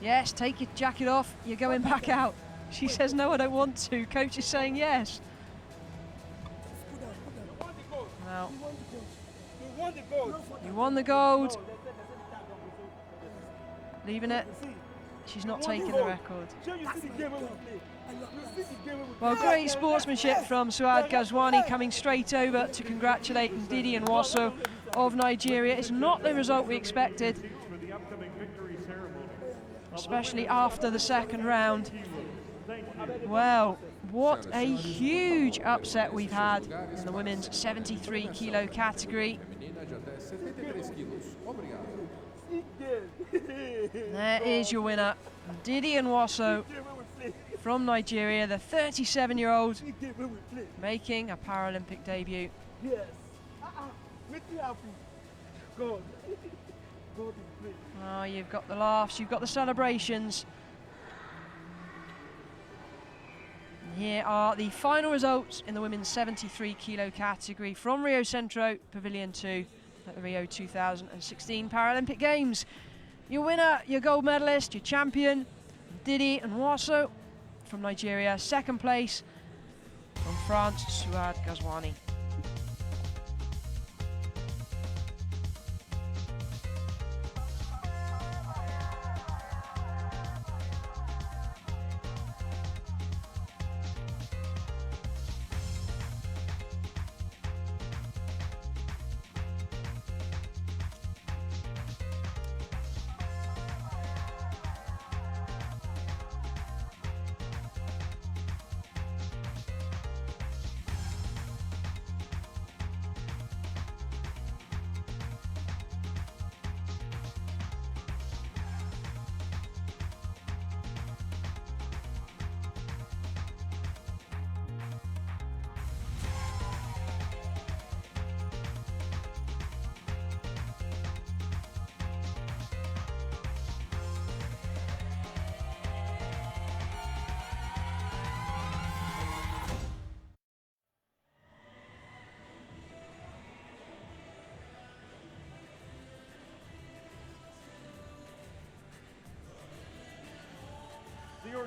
[SPEAKER 1] Yes, take your jacket off, you're going back out. She says, no, I don't want to. Coach is saying yes. Now, you won the gold. Leaving it. She's not taking the record. Well, great sportsmanship from Souhad Ghazouani, coming straight over to congratulate Ndidi Nwosu of Nigeria. It's not the result we expected, especially after the second round. Well, what a huge upset we've had in the women's 73 kilo category.
[SPEAKER 2] feminina de até 73 quilos. Obrigado.
[SPEAKER 1] There is your winner, Ndidi Nwosu from Nigeria, the 37-year-old making a Paralympic debut.
[SPEAKER 4] Yes. Make me happy. God. God is great.
[SPEAKER 1] Oh, you've got the laughs, you've got the celebrations. And here are the final results in the women's 73 kilo category from Rio Centro Pavilion 2 at the Rio 2016 Paralympic Games. Your winner, your gold medalist, your champion, Ndidi Nwosu from Nigeria. Second place from France, Souhad Ghazouani.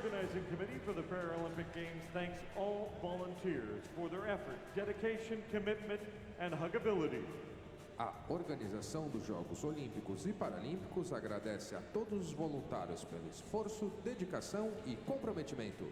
[SPEAKER 3] organizing committee for the Paralympic Games thanks all volunteers for their effort, dedication, commitment, and huggability.
[SPEAKER 2] A organização dos Jogos Olímpicos e Paralímpicos agradece a todos os voluntários pelo esforço, dedicação e comprometimento.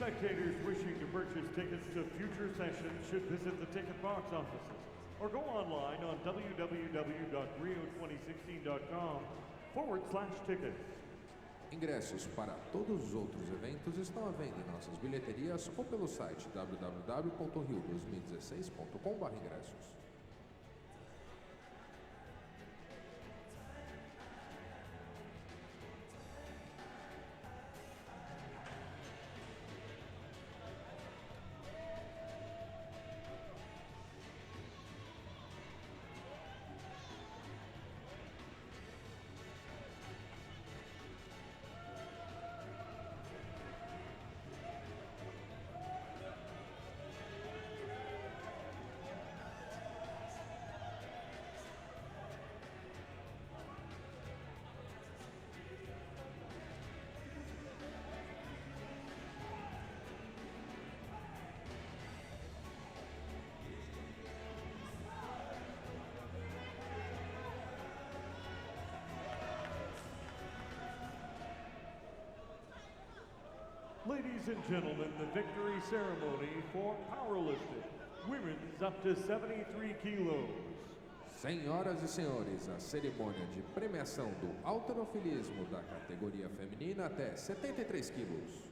[SPEAKER 3] Spectators wishing to purchase tickets to future sessions should visit the ticket box offices or go online on www.rio2016.com/tickets.
[SPEAKER 2] Ingressos para todos os outros eventos estão à venda em nossas bilheterias ou pelo site www.rio2016.com/ingressos.
[SPEAKER 3] Ladies and gentlemen, the victory ceremony for powerlifting, women's up to 73 kilos.
[SPEAKER 2] Senhoras e senhores, a cerimônia de premiação do halterofilismo da categoria feminina até 73 quilos.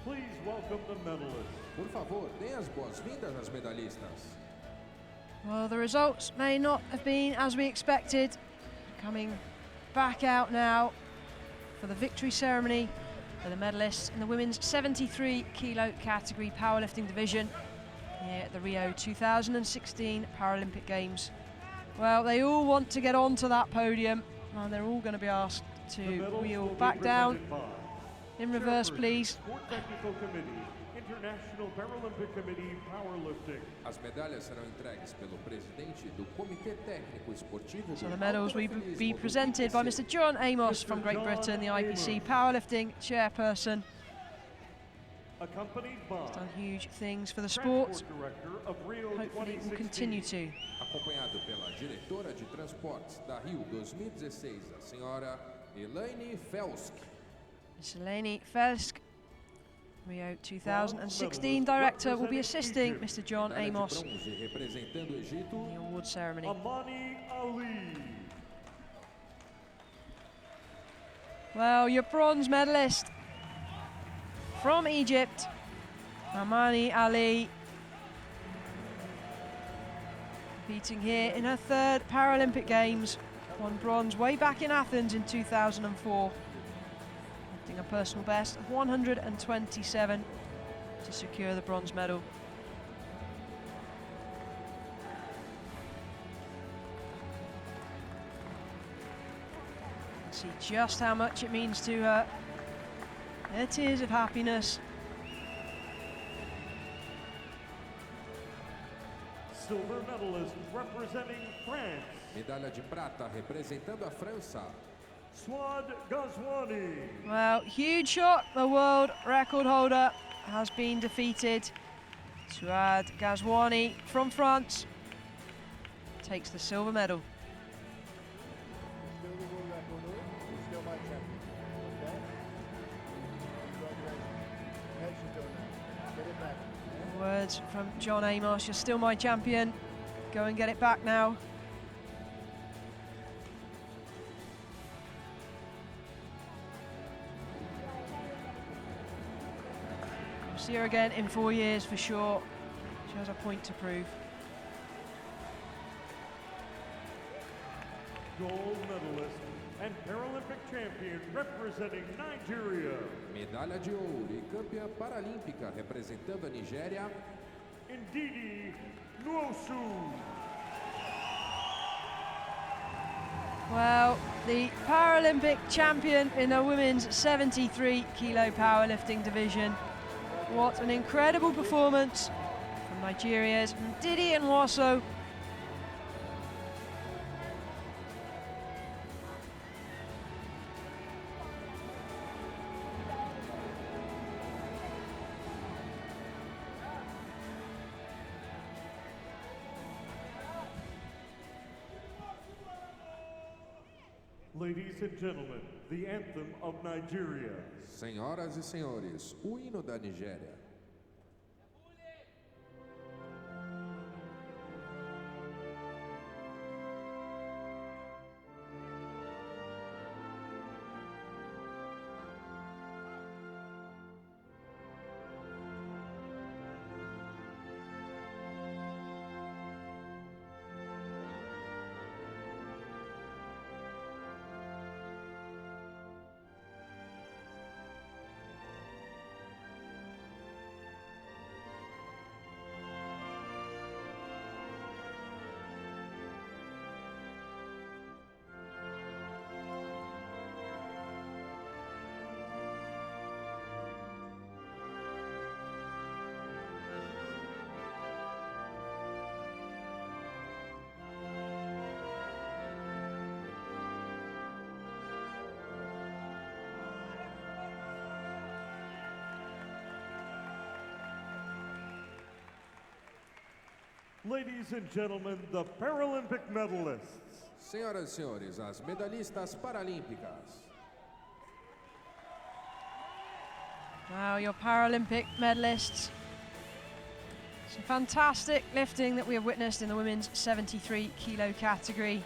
[SPEAKER 3] Please welcome the medalists.
[SPEAKER 2] Por favor, deem as boas-vindas às medalhistas.
[SPEAKER 1] Well, the results may not have been as we expected. Coming back out now for the victory ceremony for the medalists in the women's 73 kilo category powerlifting division here at the Rio 2016 Paralympic Games. Well, they all want to get onto that podium and they're all going to be asked to wheel back down. In reverse, please.
[SPEAKER 3] Sport Technical Committee, International Paralympic Committee, Powerlifting.
[SPEAKER 2] As medalhas serão entregues pelo presidente do Comitê Técnico Esportivo.
[SPEAKER 1] So the medals will be presented by Mr. John Amos from Great Britain, the IPC Powerlifting Chairperson.
[SPEAKER 3] Accompanied by
[SPEAKER 1] He's done huge things for the sport. Hopefully will continue to.
[SPEAKER 2] Acompanhado pela diretora de transportes da Rio 2016, a senhora Elaine Felsk.
[SPEAKER 1] Seleni Felsk, Rio 2016 director, will be assisting Mr. John
[SPEAKER 2] Medalha de
[SPEAKER 1] Amos
[SPEAKER 2] bronze representando o Egito,
[SPEAKER 1] in the award ceremony.
[SPEAKER 3] Amany Ali.
[SPEAKER 1] Well, your bronze medalist from Egypt, Amany Ali, competing here in her 3rd Paralympic Games, won bronze way back in Athens in 2004, lifting a personal best of 127 to secure the bronze medal. See just how much it means to her. Her tears of happiness.
[SPEAKER 3] Silver medalist representing France,
[SPEAKER 2] medalha de prata representando a França,
[SPEAKER 3] Souhad Ghazouani.
[SPEAKER 1] Well, huge shock. The world record holder has been defeated. Souhad Ghazouani from France takes the silver medal.
[SPEAKER 4] Still the world record holder, you're still my champion. Okay? Congratulations. Head should go now. Get it back.
[SPEAKER 1] Words from John Amos, you're still my champion. Go and get it back now. We'll see her again in 4 years for sure. She has a point to prove.
[SPEAKER 3] Gold medalist and Paralympic champion representing Nigeria,
[SPEAKER 2] medalha de ouro e campeã paralímpica representando a Nigéria,
[SPEAKER 3] Ndidi Nwosu.
[SPEAKER 1] Well, the Paralympic champion in the women's 73 kilo powerlifting division. What an incredible performance from Nigeria's Ndidi Nwosu.
[SPEAKER 3] Ladies and gentlemen, the anthem of Nigeria.
[SPEAKER 2] senhoras e senhores, o hino da Nigéria.
[SPEAKER 3] Ladies and gentlemen, the Paralympic medalists.
[SPEAKER 2] Senhoras e senhores, as medalhistas paralímpicas.
[SPEAKER 1] Wow, your Paralympic medalists. Some fantastic lifting that we have witnessed in the women's 73 kilo category.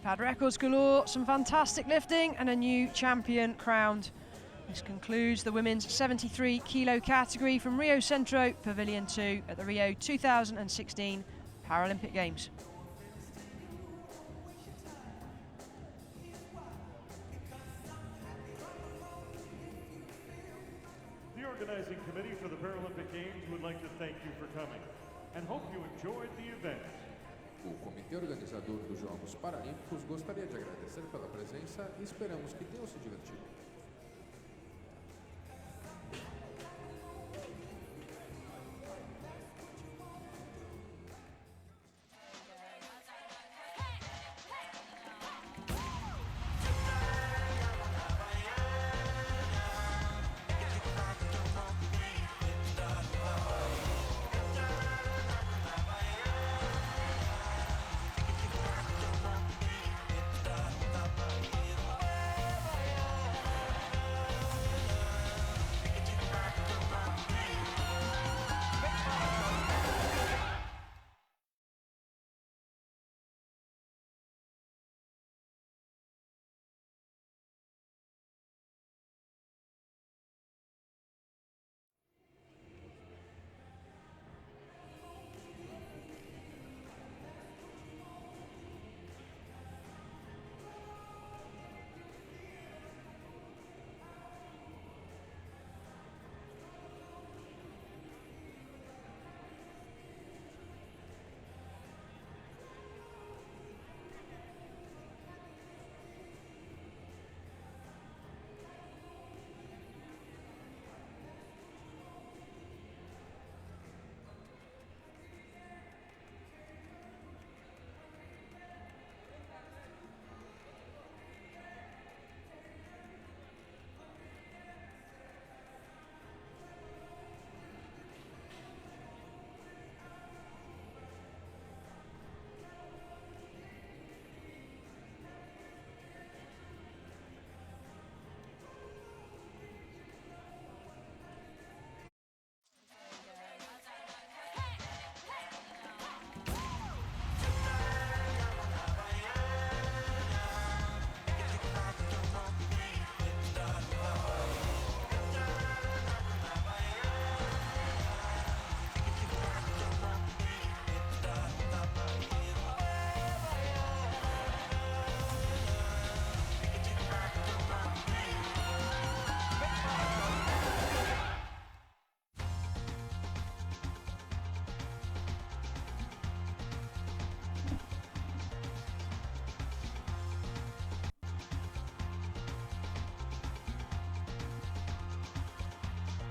[SPEAKER 1] We've had records galore, some fantastic lifting and a new champion crowned. This concludes the women's 73 kilo category from Rio Centro Pavilion 2 at the Rio 2016 Paralympic Games.
[SPEAKER 3] The organizing committee for the Paralympic Games would like to thank you for coming and hope you enjoyed the event.
[SPEAKER 2] O comitê organizador dos Jogos Paralímpicos gostaria de agradecer pela presença e esperamos que tenham se divertido.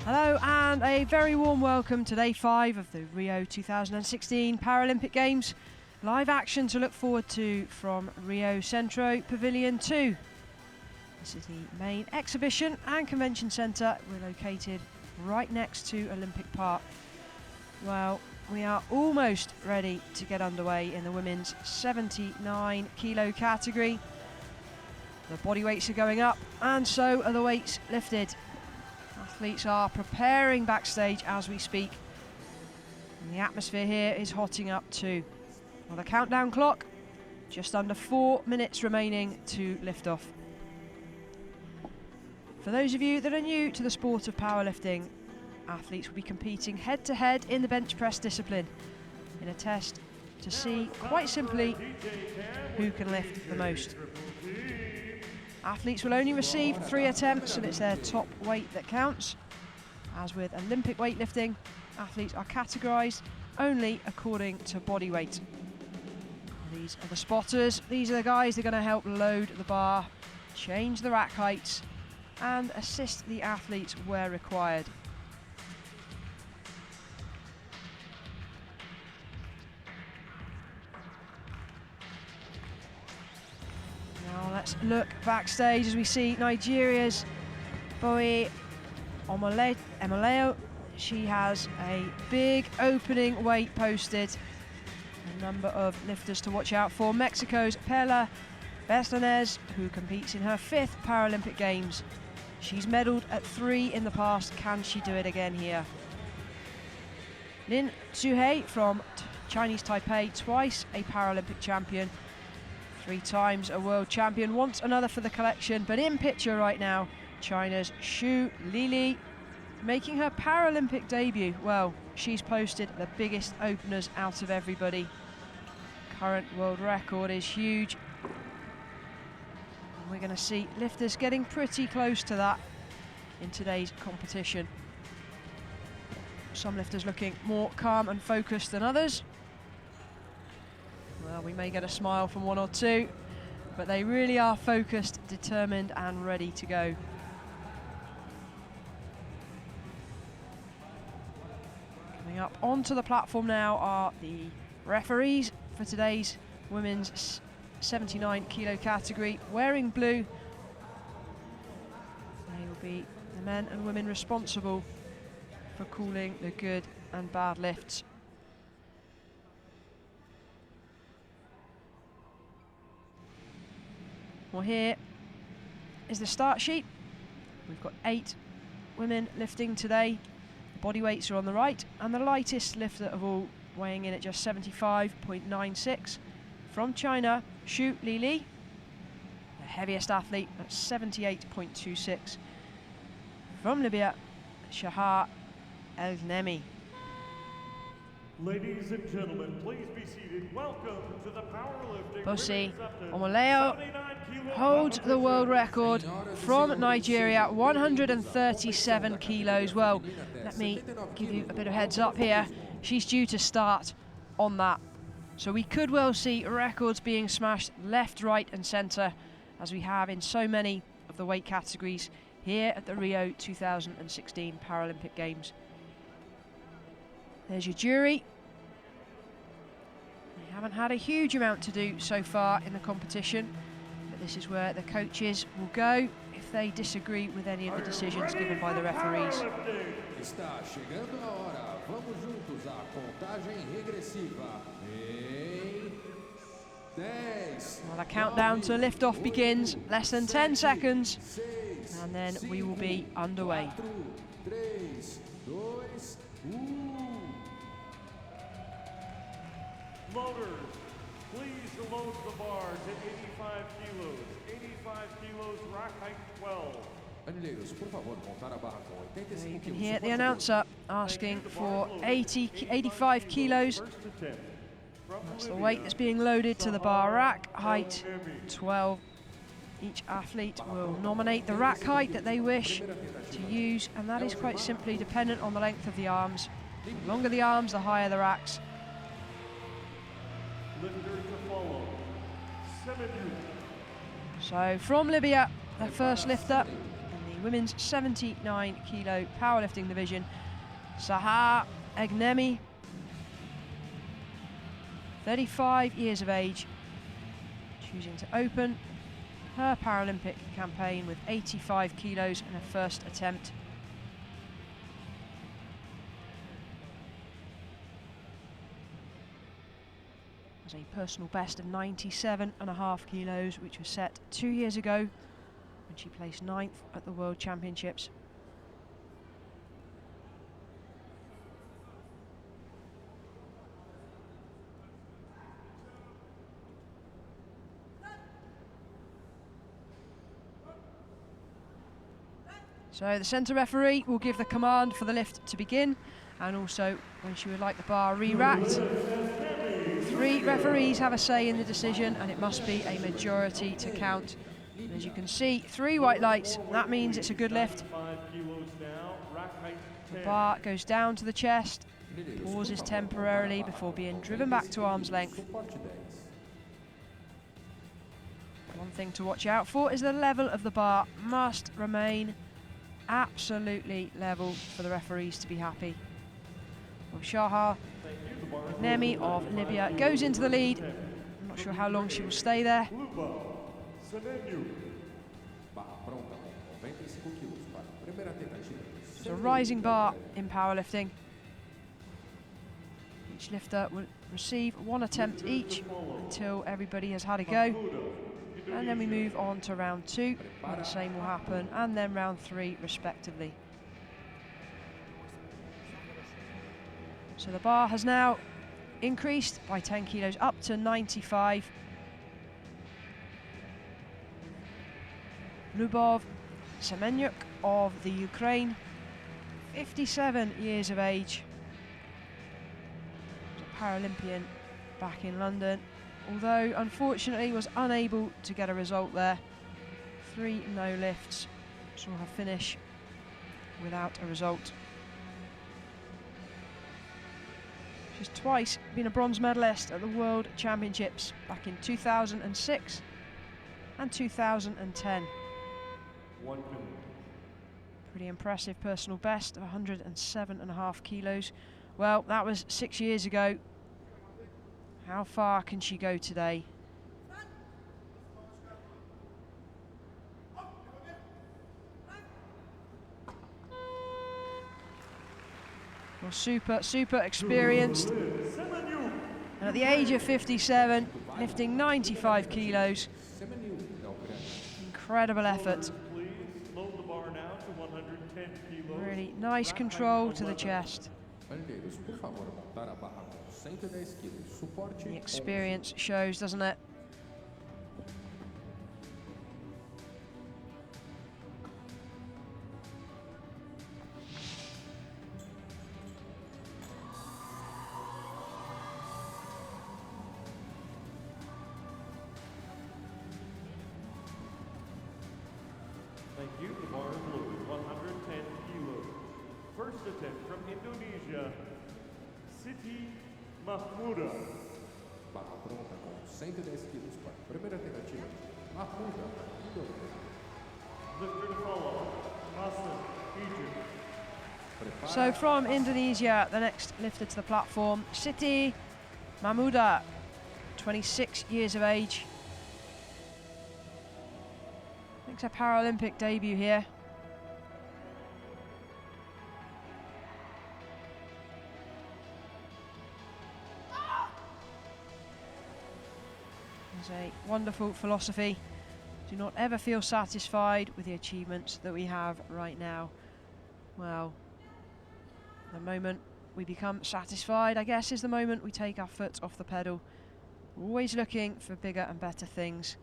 [SPEAKER 1] Hello and a very warm welcome to day 5 of the Rio 2016 Paralympic Games. Live action to look forward to from Rio Centro Pavilion 2. This is the main exhibition and convention centre. We're located right next to Olympic Park. Well, we are almost ready to get underway in the women's 79 kilo category. The body weights are going up and so are the weights lifted. Athletes are preparing backstage as we speak. And the atmosphere here is hotting up too. Well, the countdown clock, just under 4 minutes remaining to lift off. For those of you that are new to the sport of powerlifting, athletes will be competing head-to-head in the bench press discipline in a test to see, quite simply, who can lift the most. Athletes will only receive 3 attempts and it's their top weight that counts. As with Olympic weightlifting, athletes are categorised only according to body weight. These are the spotters. These are the guys that are going to help load the bar, change the rack heights and assist the athletes where required. Now let's look backstage as we see Nigeria's Bose Omolayo. She has a big opening weight posted. A number of lifters to watch out for. Mexico's Perla Barcenas, who competes in her 5th Paralympic Games. She's medalled at 3 in the past. Can she do it again here? Tzu-Hui from Chinese Taipei, twice a Paralympic champion. 3 times a world champion, wants another for the collection, but in picture right now, China's Lili Xu, making her Paralympic debut. Well, she's posted the biggest openers out of everybody. Current world record is huge. And we're going to see lifters getting pretty close to that in today's competition. Some lifters looking more calm and focused than others. Well, we may get a smile from 1 or 2, but they really are focused, determined and ready to go. Coming up onto the platform now are the referees for today's women's 79 kilo category. Wearing blue, they will be the men and women responsible for calling the good and bad lifts. Well, here is the start sheet. We've got 8 women lifting today. The body weights are on the right, and the lightest lifter of all, weighing in at just 75.96, from China, Lili Xu, the heaviest athlete at 78.26. From Libya, Sahar Elgnemi.
[SPEAKER 3] Ladies and gentlemen, please be seated. Welcome to the Powerlifting
[SPEAKER 1] Bose
[SPEAKER 3] Women's
[SPEAKER 1] Omolayo
[SPEAKER 3] 79 kilo
[SPEAKER 1] holds the world
[SPEAKER 3] competition.
[SPEAKER 1] record from Nigeria, 137 kilos. Well, let me give you a bit of heads up here. She's due to start on that. So we could well see records being smashed left, right and centre, as we have in so many of the weight categories here at the Rio 2016 Paralympic Games. There's your jury. They haven't had a huge amount to do so far in the competition, but this is where the coaches will go if they disagree with any of the decisions given by the referees.
[SPEAKER 2] Está chegando a hora. Vamos juntos à contagem regressiva. Em 10.
[SPEAKER 1] Well, the countdown to liftoff begins. Less than 10 seconds, and then we will be underway.
[SPEAKER 2] 4, 3, 2, 1.
[SPEAKER 3] Loaders, please load the bar to 85 kilos. 85 kilos, rack height 12.
[SPEAKER 2] Anilheiros, por favor, montar a barra com 85
[SPEAKER 1] So you can
[SPEAKER 2] quilos.
[SPEAKER 1] hear the announcer asking for 85 kilos. That's the weight that's being loaded to the bar rack, height 12. Each athlete will nominate the rack height that they wish to use, and that is quite simply dependent on the length of the arms. The longer the arms, the higher the racks.
[SPEAKER 3] Lifters to follow. Semenyuk.
[SPEAKER 1] So from Libya, the first lifter in the women's 79 kilo powerlifting division, Sahar Elgnemi, 35 years of age, choosing to open her Paralympic campaign with 85 kilos in her first attempt. As a personal best of 97.5 kilos, which was set 2 years ago when she placed 9th at the World Championships. So the centre referee will give the command for the lift to begin, and also when she would like the bar re-racked. 3 referees have a say in the decision, and it must be a majority to count. And as you can see, 3 white lights, that means it's a good lift.
[SPEAKER 3] 5 kilos now, rack height
[SPEAKER 1] The
[SPEAKER 3] 10.
[SPEAKER 1] bar goes down to the chest, pauses temporarily before being driven back to arm's length.
[SPEAKER 2] Suporte 10.
[SPEAKER 1] One thing to watch out for is the level of the bar must remain absolutely level for the referees to be happy. Well, Sahar Elgnemi of Libya goes into the lead. I'm not sure how long she will stay there.
[SPEAKER 3] Lyubov Semenyuk.
[SPEAKER 2] Barra pronta com 95 quilos para a primeira tentativa.
[SPEAKER 1] It's a rising bar in powerlifting. Each lifter will receive 1 attempt each until everybody has had a go. And then we move on to round 2, where the same will happen, and then round 3 respectively. So the bar has now increased by 10 kilos up to 95. Lyubov Semenyuk of the Ukraine, 57 years of age. Was a Paralympian back in London, although unfortunately was unable to get a result there. 3 no lifts saw her finish without a result. She's twice been a bronze medalist at the World Championships back in 2006 and 2010.
[SPEAKER 3] 1 minute.
[SPEAKER 1] Pretty impressive personal best of 107.5 kilos. Well, that was 6 years ago. How far can she go today? Well, super experienced. And at the age of 57, lifting 95 kilos. Incredible effort. Really nice control to the chest. The experience shows, doesn't it?
[SPEAKER 3] Thank you. The bar is loaded. 110 kilos. First attempt from Indonesia, Siti Mahmudah.
[SPEAKER 2] Barra pronta com 110 quilos para a primeira tentativa. Mahmudah, Indonésia.
[SPEAKER 3] Lifter to follow, Hassan, Egypt.
[SPEAKER 1] So from Indonesia, the next lifter to the platform, Siti Mahmudah, 26 years of age. Makes her Paralympic debut here. There's a wonderful philosophy. Do not ever feel satisfied with the achievements that we have right now. Well, the moment we become satisfied, I guess, is the moment we take our foot off the pedal. We're always looking for bigger and better things.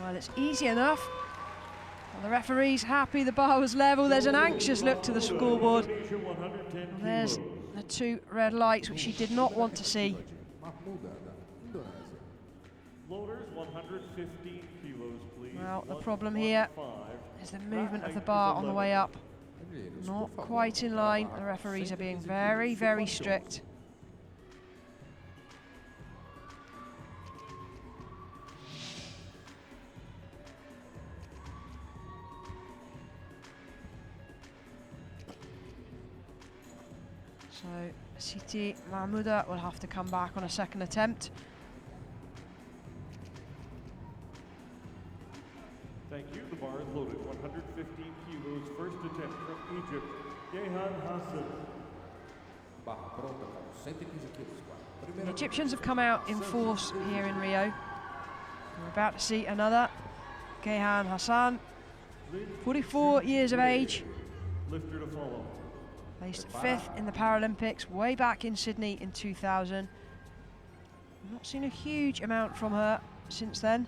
[SPEAKER 1] Well, it's easy enough. Well, the referee's happy the bar was level. There's an anxious look to the scoreboard. And there's the 2 red lights, which she did not want to see.
[SPEAKER 3] Floaters, 115 kilos, please.
[SPEAKER 1] Well, the problem here is the movement of the bar on the way up. Not quite in line. The referees are being very, very strict. So Siti Mahmudah will have to come back on a second attempt.
[SPEAKER 3] Thank you. The bar is loaded. 115 kilos. First attempt from Egypt, Gehan Hassan.
[SPEAKER 2] Barra pronta com 115 quilos.
[SPEAKER 1] The Egyptians have come out in force here in Rio. We're about to see another. Gehan Hassan, 44 years of age.
[SPEAKER 3] Lifter to follow.
[SPEAKER 1] Placed 5th in the Paralympics way back in Sydney in 2000. I've not seen a huge amount from her since then.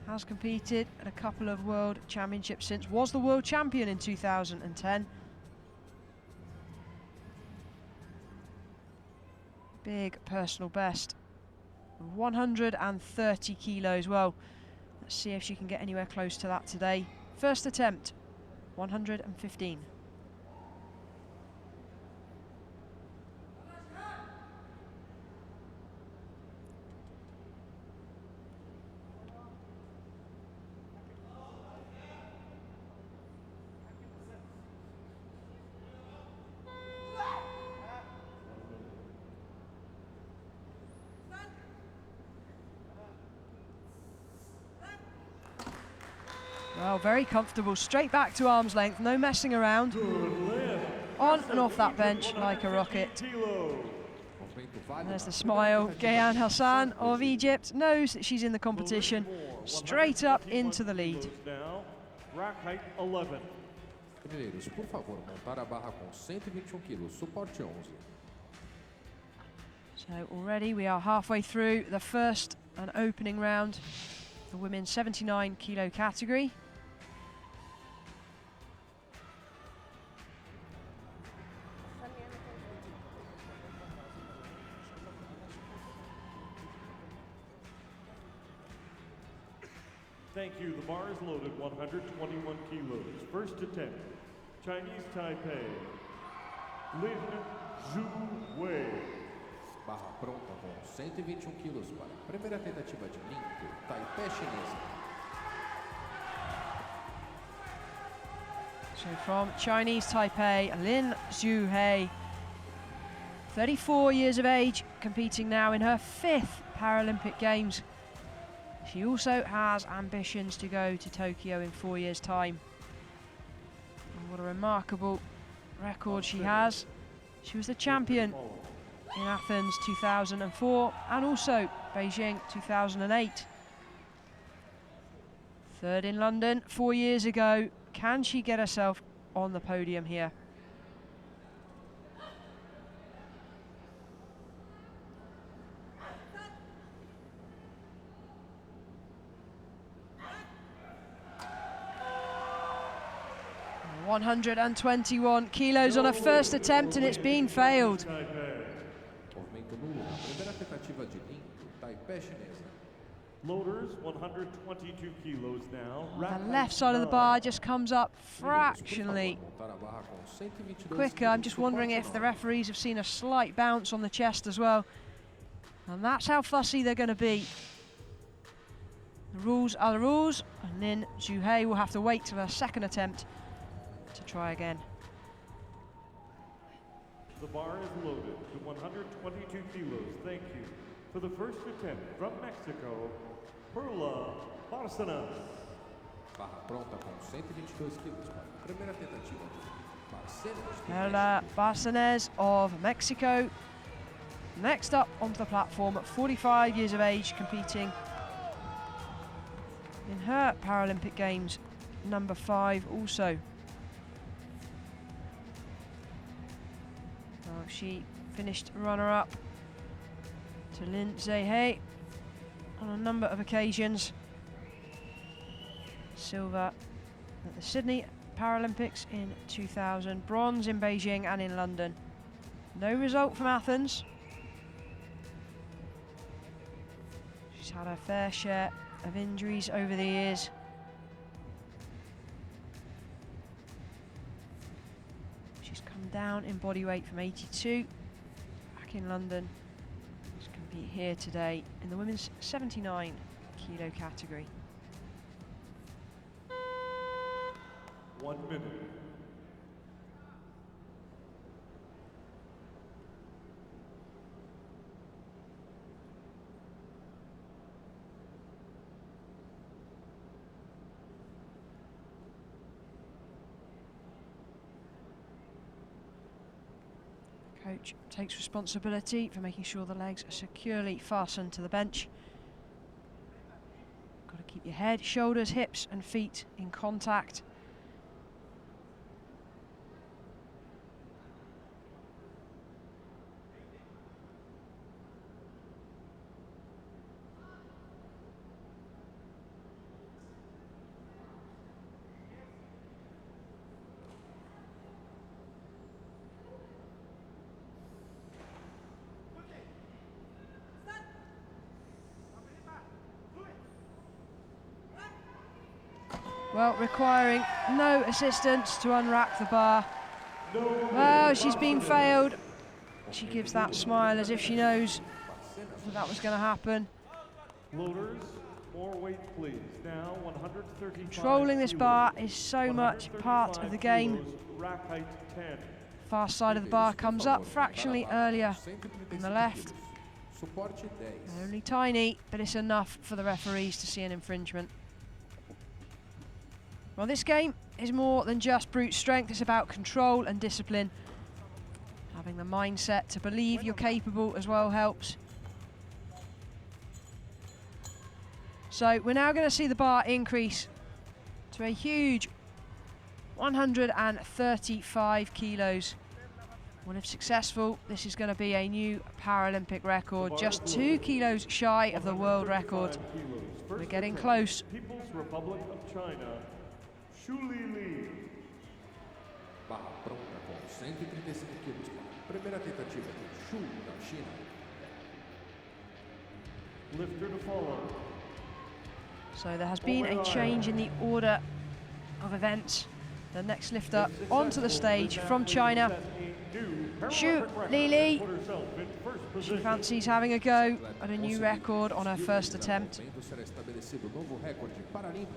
[SPEAKER 1] Has competed at a couple of World Championships since. Was the World Champion in 2010. Big personal best. 130 kilos. Well, let's see if she can get anywhere close to that today. First attempt, 115. Well, very comfortable, straight back to arm's length, no messing around. On and off that bench like a rocket.
[SPEAKER 2] vale
[SPEAKER 1] There's
[SPEAKER 2] na
[SPEAKER 1] the
[SPEAKER 2] primeira
[SPEAKER 1] smile.
[SPEAKER 2] tentativa
[SPEAKER 1] Gehan
[SPEAKER 2] de
[SPEAKER 1] Hassan
[SPEAKER 2] 7
[SPEAKER 1] of
[SPEAKER 2] do jogo.
[SPEAKER 1] Egypt knows that she's in the competition. Straight up into the lead.
[SPEAKER 3] Now, rack height 11.
[SPEAKER 2] Primeiros, por favor, montar a barra com 121 quilos, suporte 11.
[SPEAKER 1] So already we are halfway through the first and opening round, the women's 79 kilo category.
[SPEAKER 3] Thank you. The bar is loaded, 121 kilos. First attempt, Chinese Taipei, Lili Xu.
[SPEAKER 2] Barra pronta com 121 quilos para a primeira tentativa de limpo, Taipei chinesa.
[SPEAKER 1] So from Chinese Taipei, Lili Xu, 34 years of age, competing now in her 5th Paralympic Games. She also has ambitions to go to Tokyo in 4 years' time. And what a remarkable record she has. She was the champion in Athens 2004 and also Beijing 2008. Third in London 4 years ago. Can she get herself on the podium here? And 121 kilos on her first attempt, and it's been failed.
[SPEAKER 2] Movimento nulo na primeira tentativa de limpo, Taipei chinesa.
[SPEAKER 3] Loaders, 122 kilos now.
[SPEAKER 1] The left side of the bar just comes up fractionally
[SPEAKER 2] Montar a barra com 122
[SPEAKER 1] quicker. I'm just wondering
[SPEAKER 2] suporte
[SPEAKER 1] if the
[SPEAKER 2] 9.
[SPEAKER 1] referees have seen a slight bounce on the chest as well. And that's how fussy they're going to be. The rules are the rules, and then Tzu-Hui will have to wait till her second attempt to try again.
[SPEAKER 3] The bar is loaded to 122 kilos. Thank you. For the first attempt from Mexico, Perla Barcenas.
[SPEAKER 2] Barra pronta com 122 quilos para a primeira tentativa de Barcenas. do
[SPEAKER 1] Perla Barcenas of Mexico. Next up onto the platform at 45 years of age, competing in her Paralympic Games number 5 also. She finished runner-up to Lin Xu on a number of occasions. Silver at the Sydney Paralympics in 2000, bronze in Beijing and in London. No result from Athens. She's had her fair share of injuries over the years. She's come down in body weight from 82 back in London. She's compete here today in the women's 79 kilo category.
[SPEAKER 3] 1 minute.
[SPEAKER 1] Coach takes responsibility for making sure the legs are securely fastened to the bench. Got to keep your head, shoulders, hips and feet in contact. Well, requiring no assistance to unwrap the bar. Well, she's been failed. She gives that smile as if she knows that was going to happen.
[SPEAKER 3] Loaders, more weight please. Now 135
[SPEAKER 1] Controlling this bar is so much part of the game.
[SPEAKER 3] kilos, rack height 10.
[SPEAKER 1] Far side of the bar comes up fractionally earlier on the left.
[SPEAKER 2] Suporte 10.
[SPEAKER 1] Only tiny, but it's enough for the referees to see an infringement. Well, this game is more than just brute strength. It's about control and discipline. Having the mindset to believe you're capable as well helps. So we're now going to see the bar increase to a huge 135 kilos. Well, if successful, this is going to be a new Paralympic record, just 2 kilos shy of the world record. We're getting close.
[SPEAKER 3] People's Republic of China, Lili Xu.
[SPEAKER 2] Barra pronta com 135 quilos para a primeira tentativa de Xu da China.
[SPEAKER 3] Lifter to follow.
[SPEAKER 1] So there has been a change in the order of events. The next lifter onto the stage from China, Lili. She fancies having a go at a new record on her first attempt.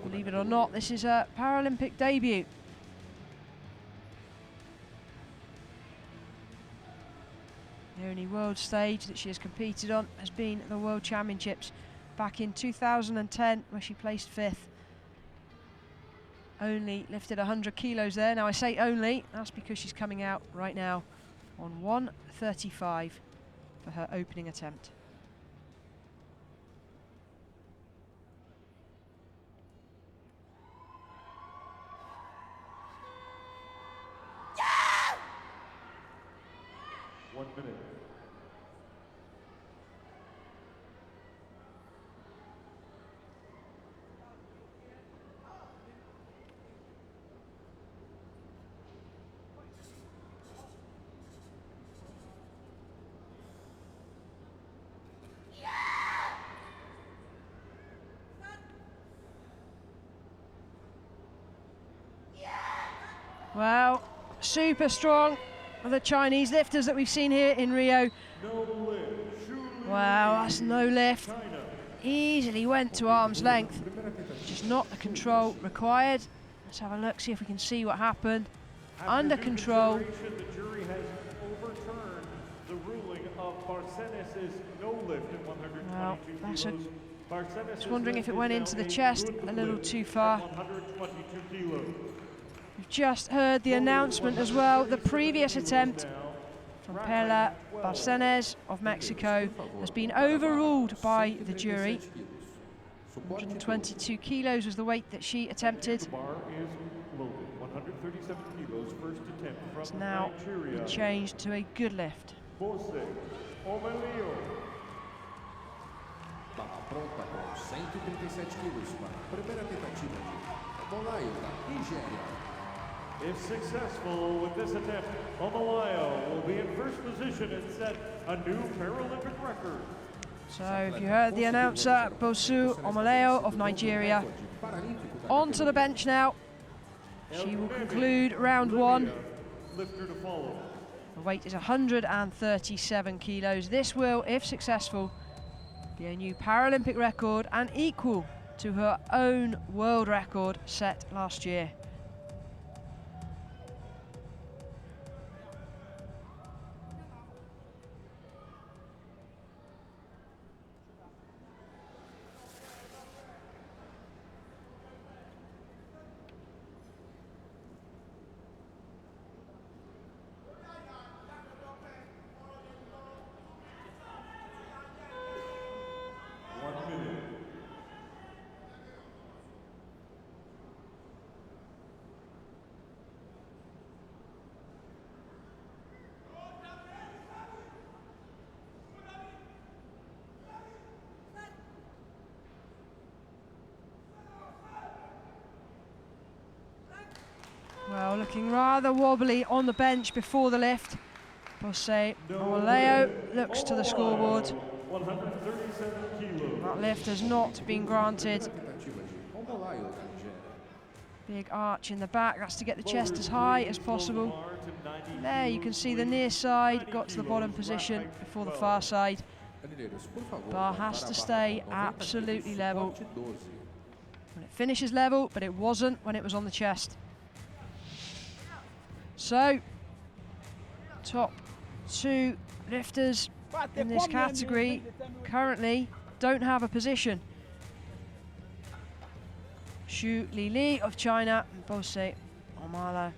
[SPEAKER 1] Believe it or not, this is a Paralympic debut. The only world stage that she has competed on has been the World Championships back in 2010, where she placed 5th. Only lifted 100 kilos there. Now I say only, that's because she's coming out right now on 135 for her opening attempt.
[SPEAKER 3] Yeah! 1 minute.
[SPEAKER 1] Well, super strong for the Chinese lifters that we've seen here in Rio. Wow, that's no lift. Easily went to arm's length. Just not the control required. Let's have a look, see if we can see what happened. Under control.
[SPEAKER 3] The jury has overturned the ruling of Barcenas' no lift in 122 kilos.
[SPEAKER 1] Just wondering if it went into the chest a little too far.
[SPEAKER 3] 122 kilos.
[SPEAKER 1] We've just heard the announcement as well. The previous attempt from Perla Barcenas of Mexico has been overruled by the jury. 122 kilos was the weight that she attempted.
[SPEAKER 3] The bar is loaded. 137 kilos, first attempt from
[SPEAKER 1] It's now
[SPEAKER 3] Nigeria.
[SPEAKER 1] been changed to a good lift.
[SPEAKER 3] Bose Omolayo.
[SPEAKER 2] Barra pronta com 137 quilos para a primeira tentativa de Omolayo da Nigéria.
[SPEAKER 3] If successful with this attempt, Omolayo will be in first position and set a new Paralympic record.
[SPEAKER 1] So if you heard the announcer, Bose Omolayo of Nigeria, onto the bench now. She will conclude round 1.
[SPEAKER 3] Lifter to follow.
[SPEAKER 1] The weight is 137 kilos. This will, if successful, be a new Paralympic record and equal to her own world record set last year. Well, looking rather wobbly on the bench before the lift. Bose Omolayo looks to the scoreboard.
[SPEAKER 3] 137 kilos.
[SPEAKER 1] That lift has not been granted. Big arch in the back, that's to get the chest as high as possible. There you can see the near side got to the bottom position before the far side. Bar has to stay absolutely level. When it finishes level, but it wasn't when it was on the chest. So, top 2 lifters in this category currently don't have a position. Lili Xu of China and Bose Omolayo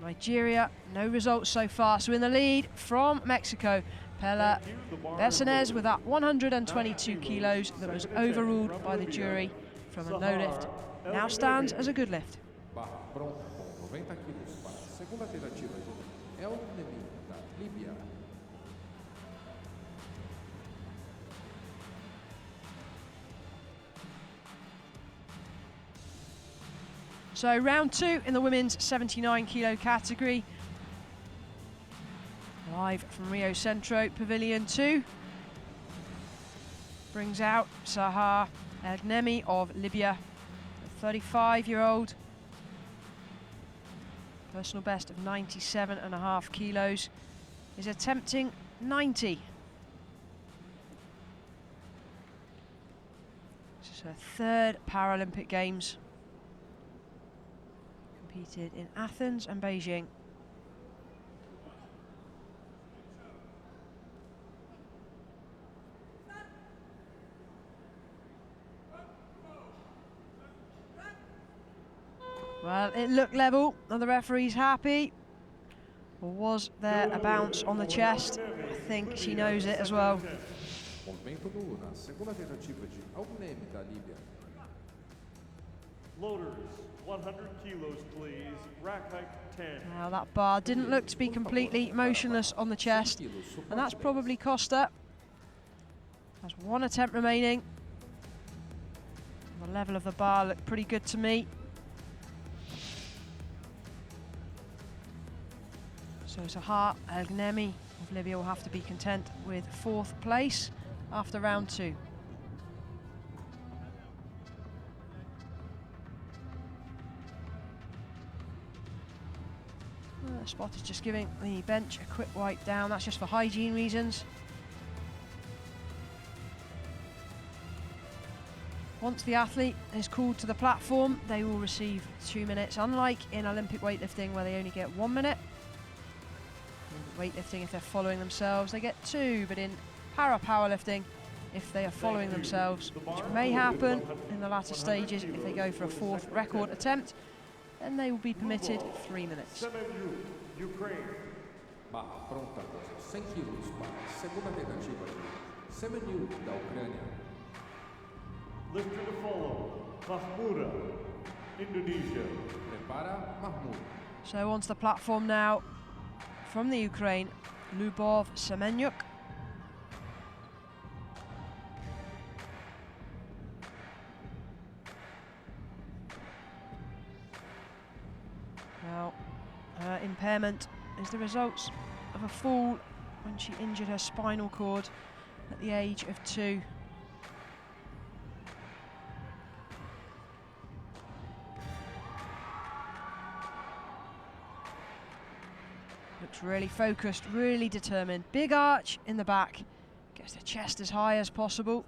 [SPEAKER 1] Nigeria, no results so far. So in the lead from Mexico, Perla Barcenas with that 122 kilos that was overruled by the jury from a no lift. Now stands as a good lift.
[SPEAKER 2] Barra pronta com 90 quilos para a segunda tentativa de Elgnemi, da Líbia.
[SPEAKER 1] So round 2 in the women's 79 kilo category. Live from Rio Centro Pavilion 2. Brings out Sahar Elgnemi of Libya, a 35-year-old. Personal best of 97.5 kilos. Is attempting 90. This is her third Paralympic Games. Competed in Athens and Beijing. Well, it looked level. Are the referees happy? Or was there a bounce on the chest? I think she knows it as well.
[SPEAKER 2] Movimento duro na segunda tentativa de Elgnemi, da Líbia.
[SPEAKER 3] Loaders, 100 kilos, please. Rack height 10.
[SPEAKER 1] Now that bar didn't look to be completely motionless on the chest, and that's probably cost her. There's one attempt remaining. The level of the bar looked pretty good to me. So Sahar Elgnemi of Libya will have to be content with 4th place after round 2. The spot is just giving the bench a quick wipe down. That's just for hygiene reasons. Once the athlete is called to the platform, they will receive 2 minutes, unlike in Olympic weightlifting where they only get 1 minute. In weightlifting, if they're following themselves, they get 2, but in powerlifting, if they are following themselves, which may happen in the latter stages if they go for a 4th record attempt, then they will be permitted 3 minutes.
[SPEAKER 3] Semenyuk, Ukraine.
[SPEAKER 2] Barra pronta com 100 quilos para a segunda tentativa de Semenyuk, da Ucrânia.
[SPEAKER 3] Lifter to follow, Mahmudah, Indonesia.
[SPEAKER 2] Prepara Mahmudah.
[SPEAKER 1] So onto the platform now from the Ukraine, Lyubov Semenyuk. Now, her impairment is the results of a fall when she injured her spinal cord at the age of 2. Looks really focused, really determined. Big arch in the back. Gets the chest as high as possible.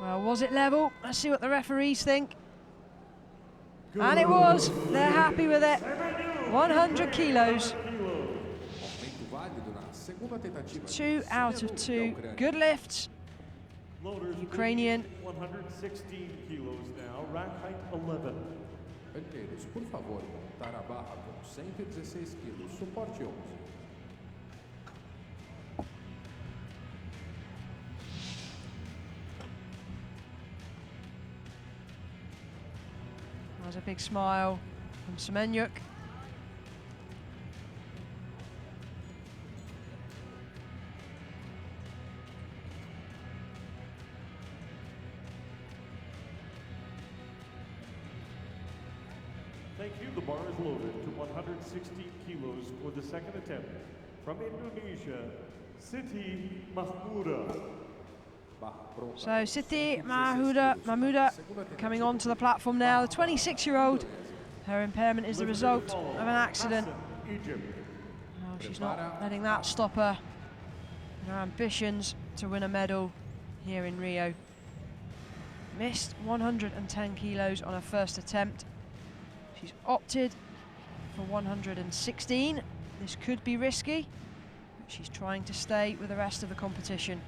[SPEAKER 1] Well, was it level? Let's see what the referees think. And it was. They're happy with it. 100 kilos. 2 out of 2 good lifts.
[SPEAKER 3] Loaders,
[SPEAKER 1] Ukrainian.
[SPEAKER 3] 116 kilos now, rack height 11.
[SPEAKER 2] Peneiros, por favor, montar a barra com 116 quilos, suporte 11.
[SPEAKER 1] There's a big smile from Semenyuk.
[SPEAKER 3] Thank you. The bar is loaded to 116 kilos for the second attempt. From Indonesia, Siti Mahmudah.
[SPEAKER 1] So Siti Mahmudah coming onto the platform now. The 26-year-old, her impairment is the result of an accident.
[SPEAKER 3] Egypt.
[SPEAKER 1] No, she's not letting that stop her in her ambitions to win a medal here in Rio. Missed 110 kilos on her first attempt. She's opted for 116. This could be risky, but she's trying to stay with the rest of the competition.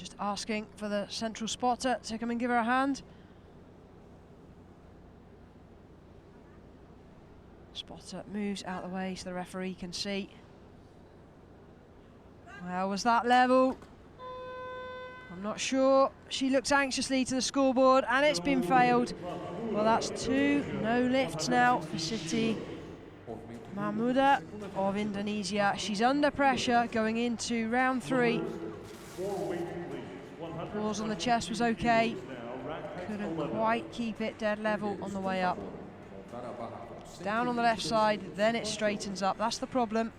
[SPEAKER 1] Just asking for the central spotter to come and give her a hand. Spotter moves out of the way so the referee can see. Well, was that level? I'm not sure. She looks anxiously to the scoreboard and it's been failed. Well, that's 2 no lifts now for Siti Mahmudah of Indonesia. She's under pressure going into round 3. Pause on the chest was okay. Couldn't quite keep it dead level on the way up. Down on the left side, then it straightens up. That's the problem.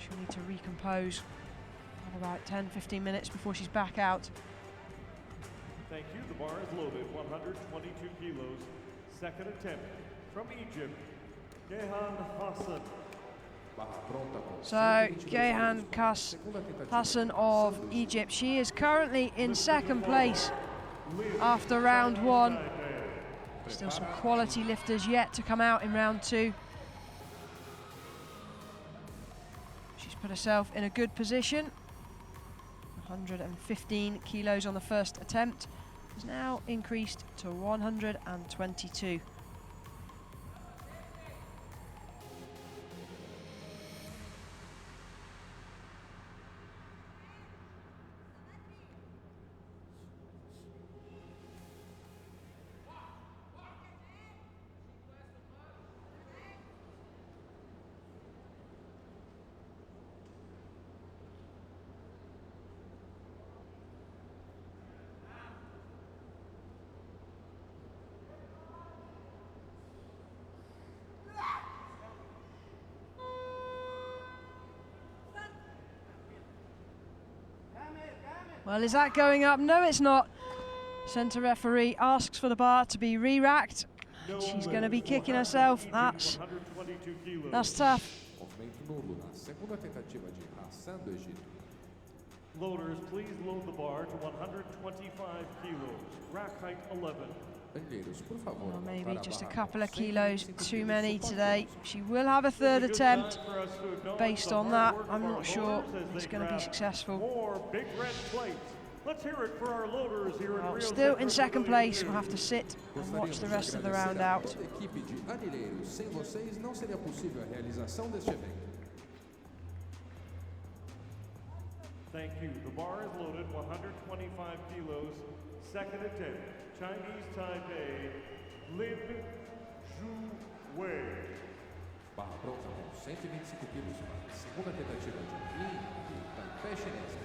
[SPEAKER 1] She'll need to recompose about 10-15 minutes before she's back out.
[SPEAKER 3] Thank you. The bar is loaded, 122 kilos. Second attempt from Egypt, Gehan Hassan.
[SPEAKER 1] So, Gehan Hassan of Egypt. She is currently in second place after round 1. Still some quality lifters yet to come out in round 2. She's put herself in a good position. 115 kilos on the first attempt. Is now increased to 122. Well, is that going up? No, it's not. Centre referee asks for the bar to be re-racked. She's going to be kicking herself. That's tough.
[SPEAKER 3] Loaders, please load the bar to 125 kilos. Rack height 11.
[SPEAKER 1] Well, maybe just a couple of kilos too many today. She will have a third attempt. Based on that, I'm not sure it's going to be successful.
[SPEAKER 3] More big red plates. Let's hear it for our loaders here in Rio.
[SPEAKER 1] Still in second place. We'll have to sit and watch the rest of the round out.
[SPEAKER 3] Thank you. The bar is loaded, 125 kilos. Second attempt, Chinese Taipei, Lili Xu.
[SPEAKER 2] Barra pronta com 125 quilos para a segunda tentativa de Lili Taipei chinesa.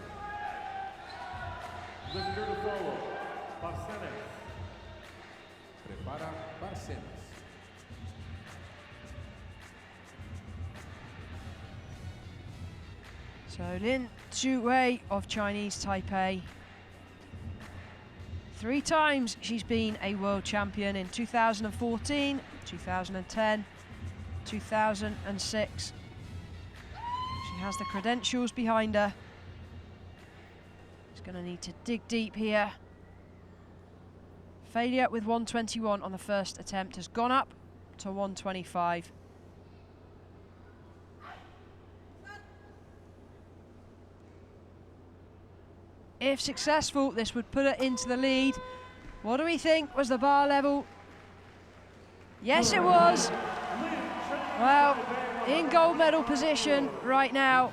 [SPEAKER 3] Lifter to follow, Barcenas.
[SPEAKER 2] Prepara Barcenas.
[SPEAKER 1] So Lin Tzu-Hui of Chinese Taipei. 3 times she's been a world champion in 2014, 2010, 2006. She has the credentials behind her. She's going to need to dig deep here. Failure with 121 on the first attempt has gone up to 125. If successful, this would put her into the lead. What do we think? Was the bar level? Yes, it was. Well, in gold medal position right now.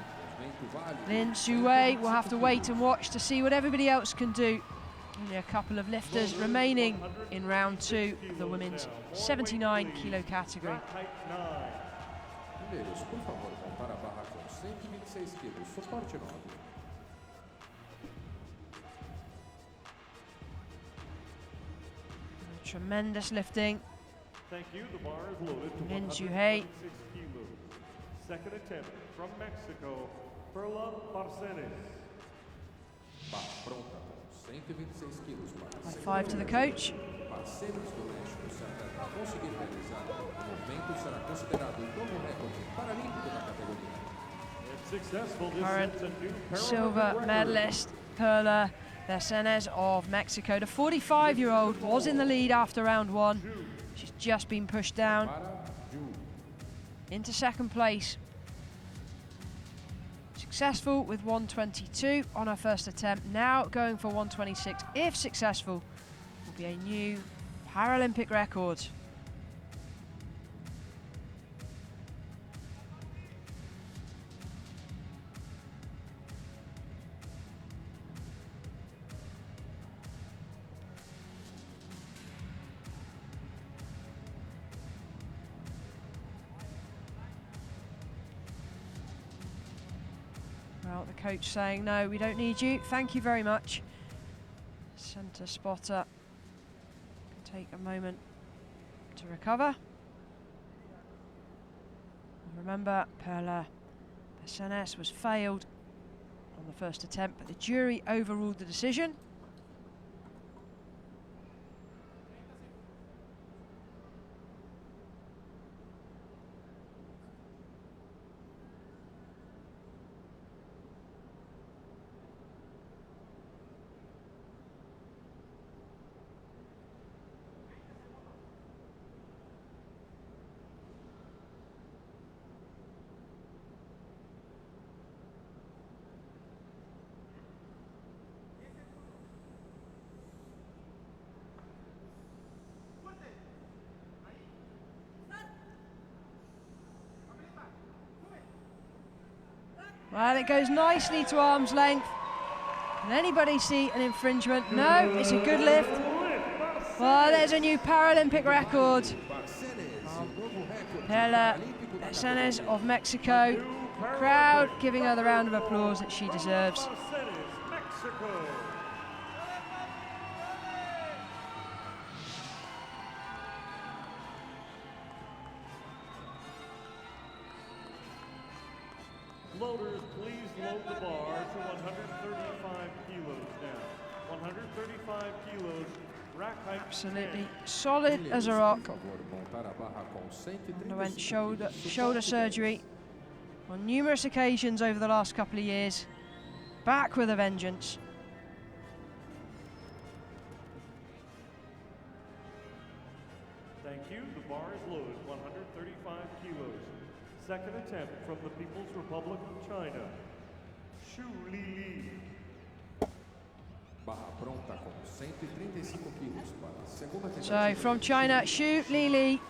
[SPEAKER 1] Lin Tzu-Hui will have to wait and watch to see what everybody else can do. Only a couple of lifters remaining in round 2 of the women's 79 kilo category. Tremendous lifting.
[SPEAKER 3] Thank you. The bar is loaded to
[SPEAKER 1] Lin
[SPEAKER 3] 126 kilos. Second attempt from Mexico, Perla Barcenas.
[SPEAKER 1] High 5 to the coach.
[SPEAKER 3] Successful. This
[SPEAKER 1] Current
[SPEAKER 3] sets a new Paralympic
[SPEAKER 1] silver
[SPEAKER 3] record.
[SPEAKER 1] medalist Perla Barcenas of Mexico. The 45-year-old was in the lead after round one. She's just been pushed down into second place. Successful with 122 on her first attempt. Now going for 126. If successful, will be a new Paralympic record. Well, the coach saying, no, we don't need you. Thank you very much. Centre spotter can take a moment to recover. Remember, Perla Barcenas was failed on the first attempt, but the jury overruled the decision. Well, it goes nicely to arm's length. Can anybody see an infringement? No, it's a good lift. Well, there's a new Paralympic record. Perla Barcenas of Mexico. Crowd giving her the round of applause that she deserves.
[SPEAKER 3] Mexico. Loaders, please load the bar to 135 kilos now. 135 kilos, rack height.
[SPEAKER 1] Absolutely solid as a rock. Underwent shoulder surgery on numerous occasions over the last couple of years. Back with a vengeance.
[SPEAKER 3] Thank you. The bar is loaded, 135 kilos. Second attempt from the People's Republic of China, Lili Xu.
[SPEAKER 1] So from China, Lili Xu.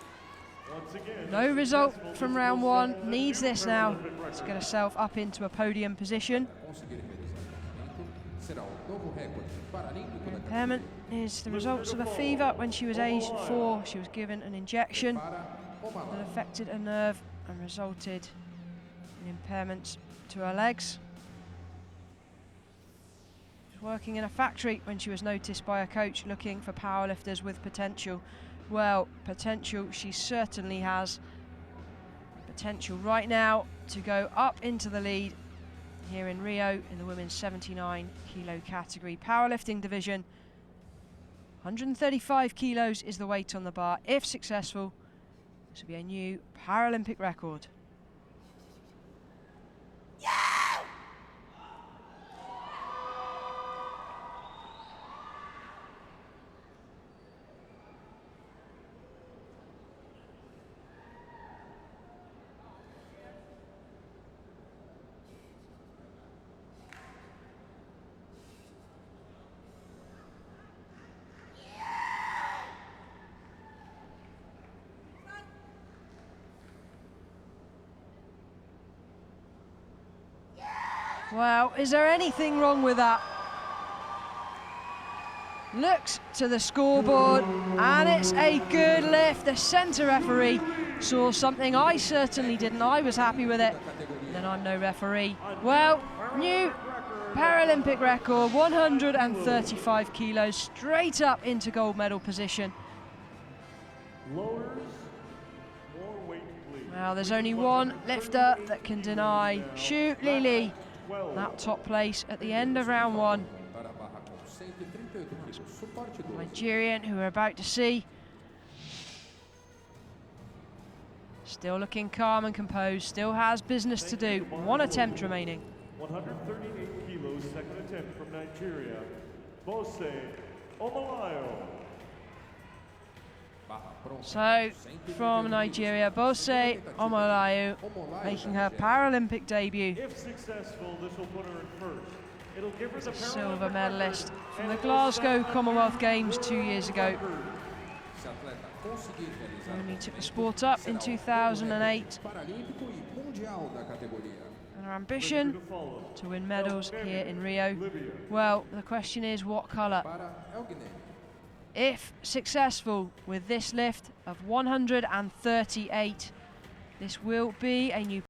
[SPEAKER 3] Once again,
[SPEAKER 1] No result from round one. Needs this now to get herself up into a podium position. Impairment is the results of a fever. When she was aged 4, she was given an injection that affected a nerve and resulted in impairments to her legs. Working in a factory when she was noticed by a coach looking for powerlifters with potential. Well, potential she certainly has. Potential right now to go up into the lead here in Rio in the women's 79 kilo category powerlifting division. 135 kilos is the weight on the bar. If successful, this will be a new Paralympic record. Wow, is there anything wrong with that? Looks to the scoreboard, and it's a good lift. The centre referee saw something I certainly didn't. I was happy with it. And then I'm no referee. Well, new Paralympic record, 135 kilos, straight up into gold medal position.
[SPEAKER 3] Loaders, more weight, please.
[SPEAKER 1] Now, there's only one lifter that can deny Lili Xu that top place at the end of round one. Nigerian, who we're about to see. Still looking calm and composed, still has business to do. One attempt remaining.
[SPEAKER 3] 138 kilos, second attempt from Nigeria, Bose Omolayo.
[SPEAKER 1] So, from Nigeria, Bose Omolayo making her Paralympic debut.
[SPEAKER 3] If successful, this will put her in first. It'll give her the
[SPEAKER 1] Silver
[SPEAKER 3] Paralympic
[SPEAKER 1] medalist
[SPEAKER 3] record
[SPEAKER 1] from the
[SPEAKER 3] and
[SPEAKER 1] Glasgow
[SPEAKER 3] will
[SPEAKER 1] Commonwealth Games 2 years ago.
[SPEAKER 2] Se a atleta conseguir realizar
[SPEAKER 1] Enemy took the sport up in 2008,
[SPEAKER 2] paralímpico e mundial da categoria.
[SPEAKER 1] and her ambition to win medals here in Rio. Well, the question is, what colour?
[SPEAKER 2] Para Elgnemi.
[SPEAKER 1] If successful with this lift of 138, this will be a new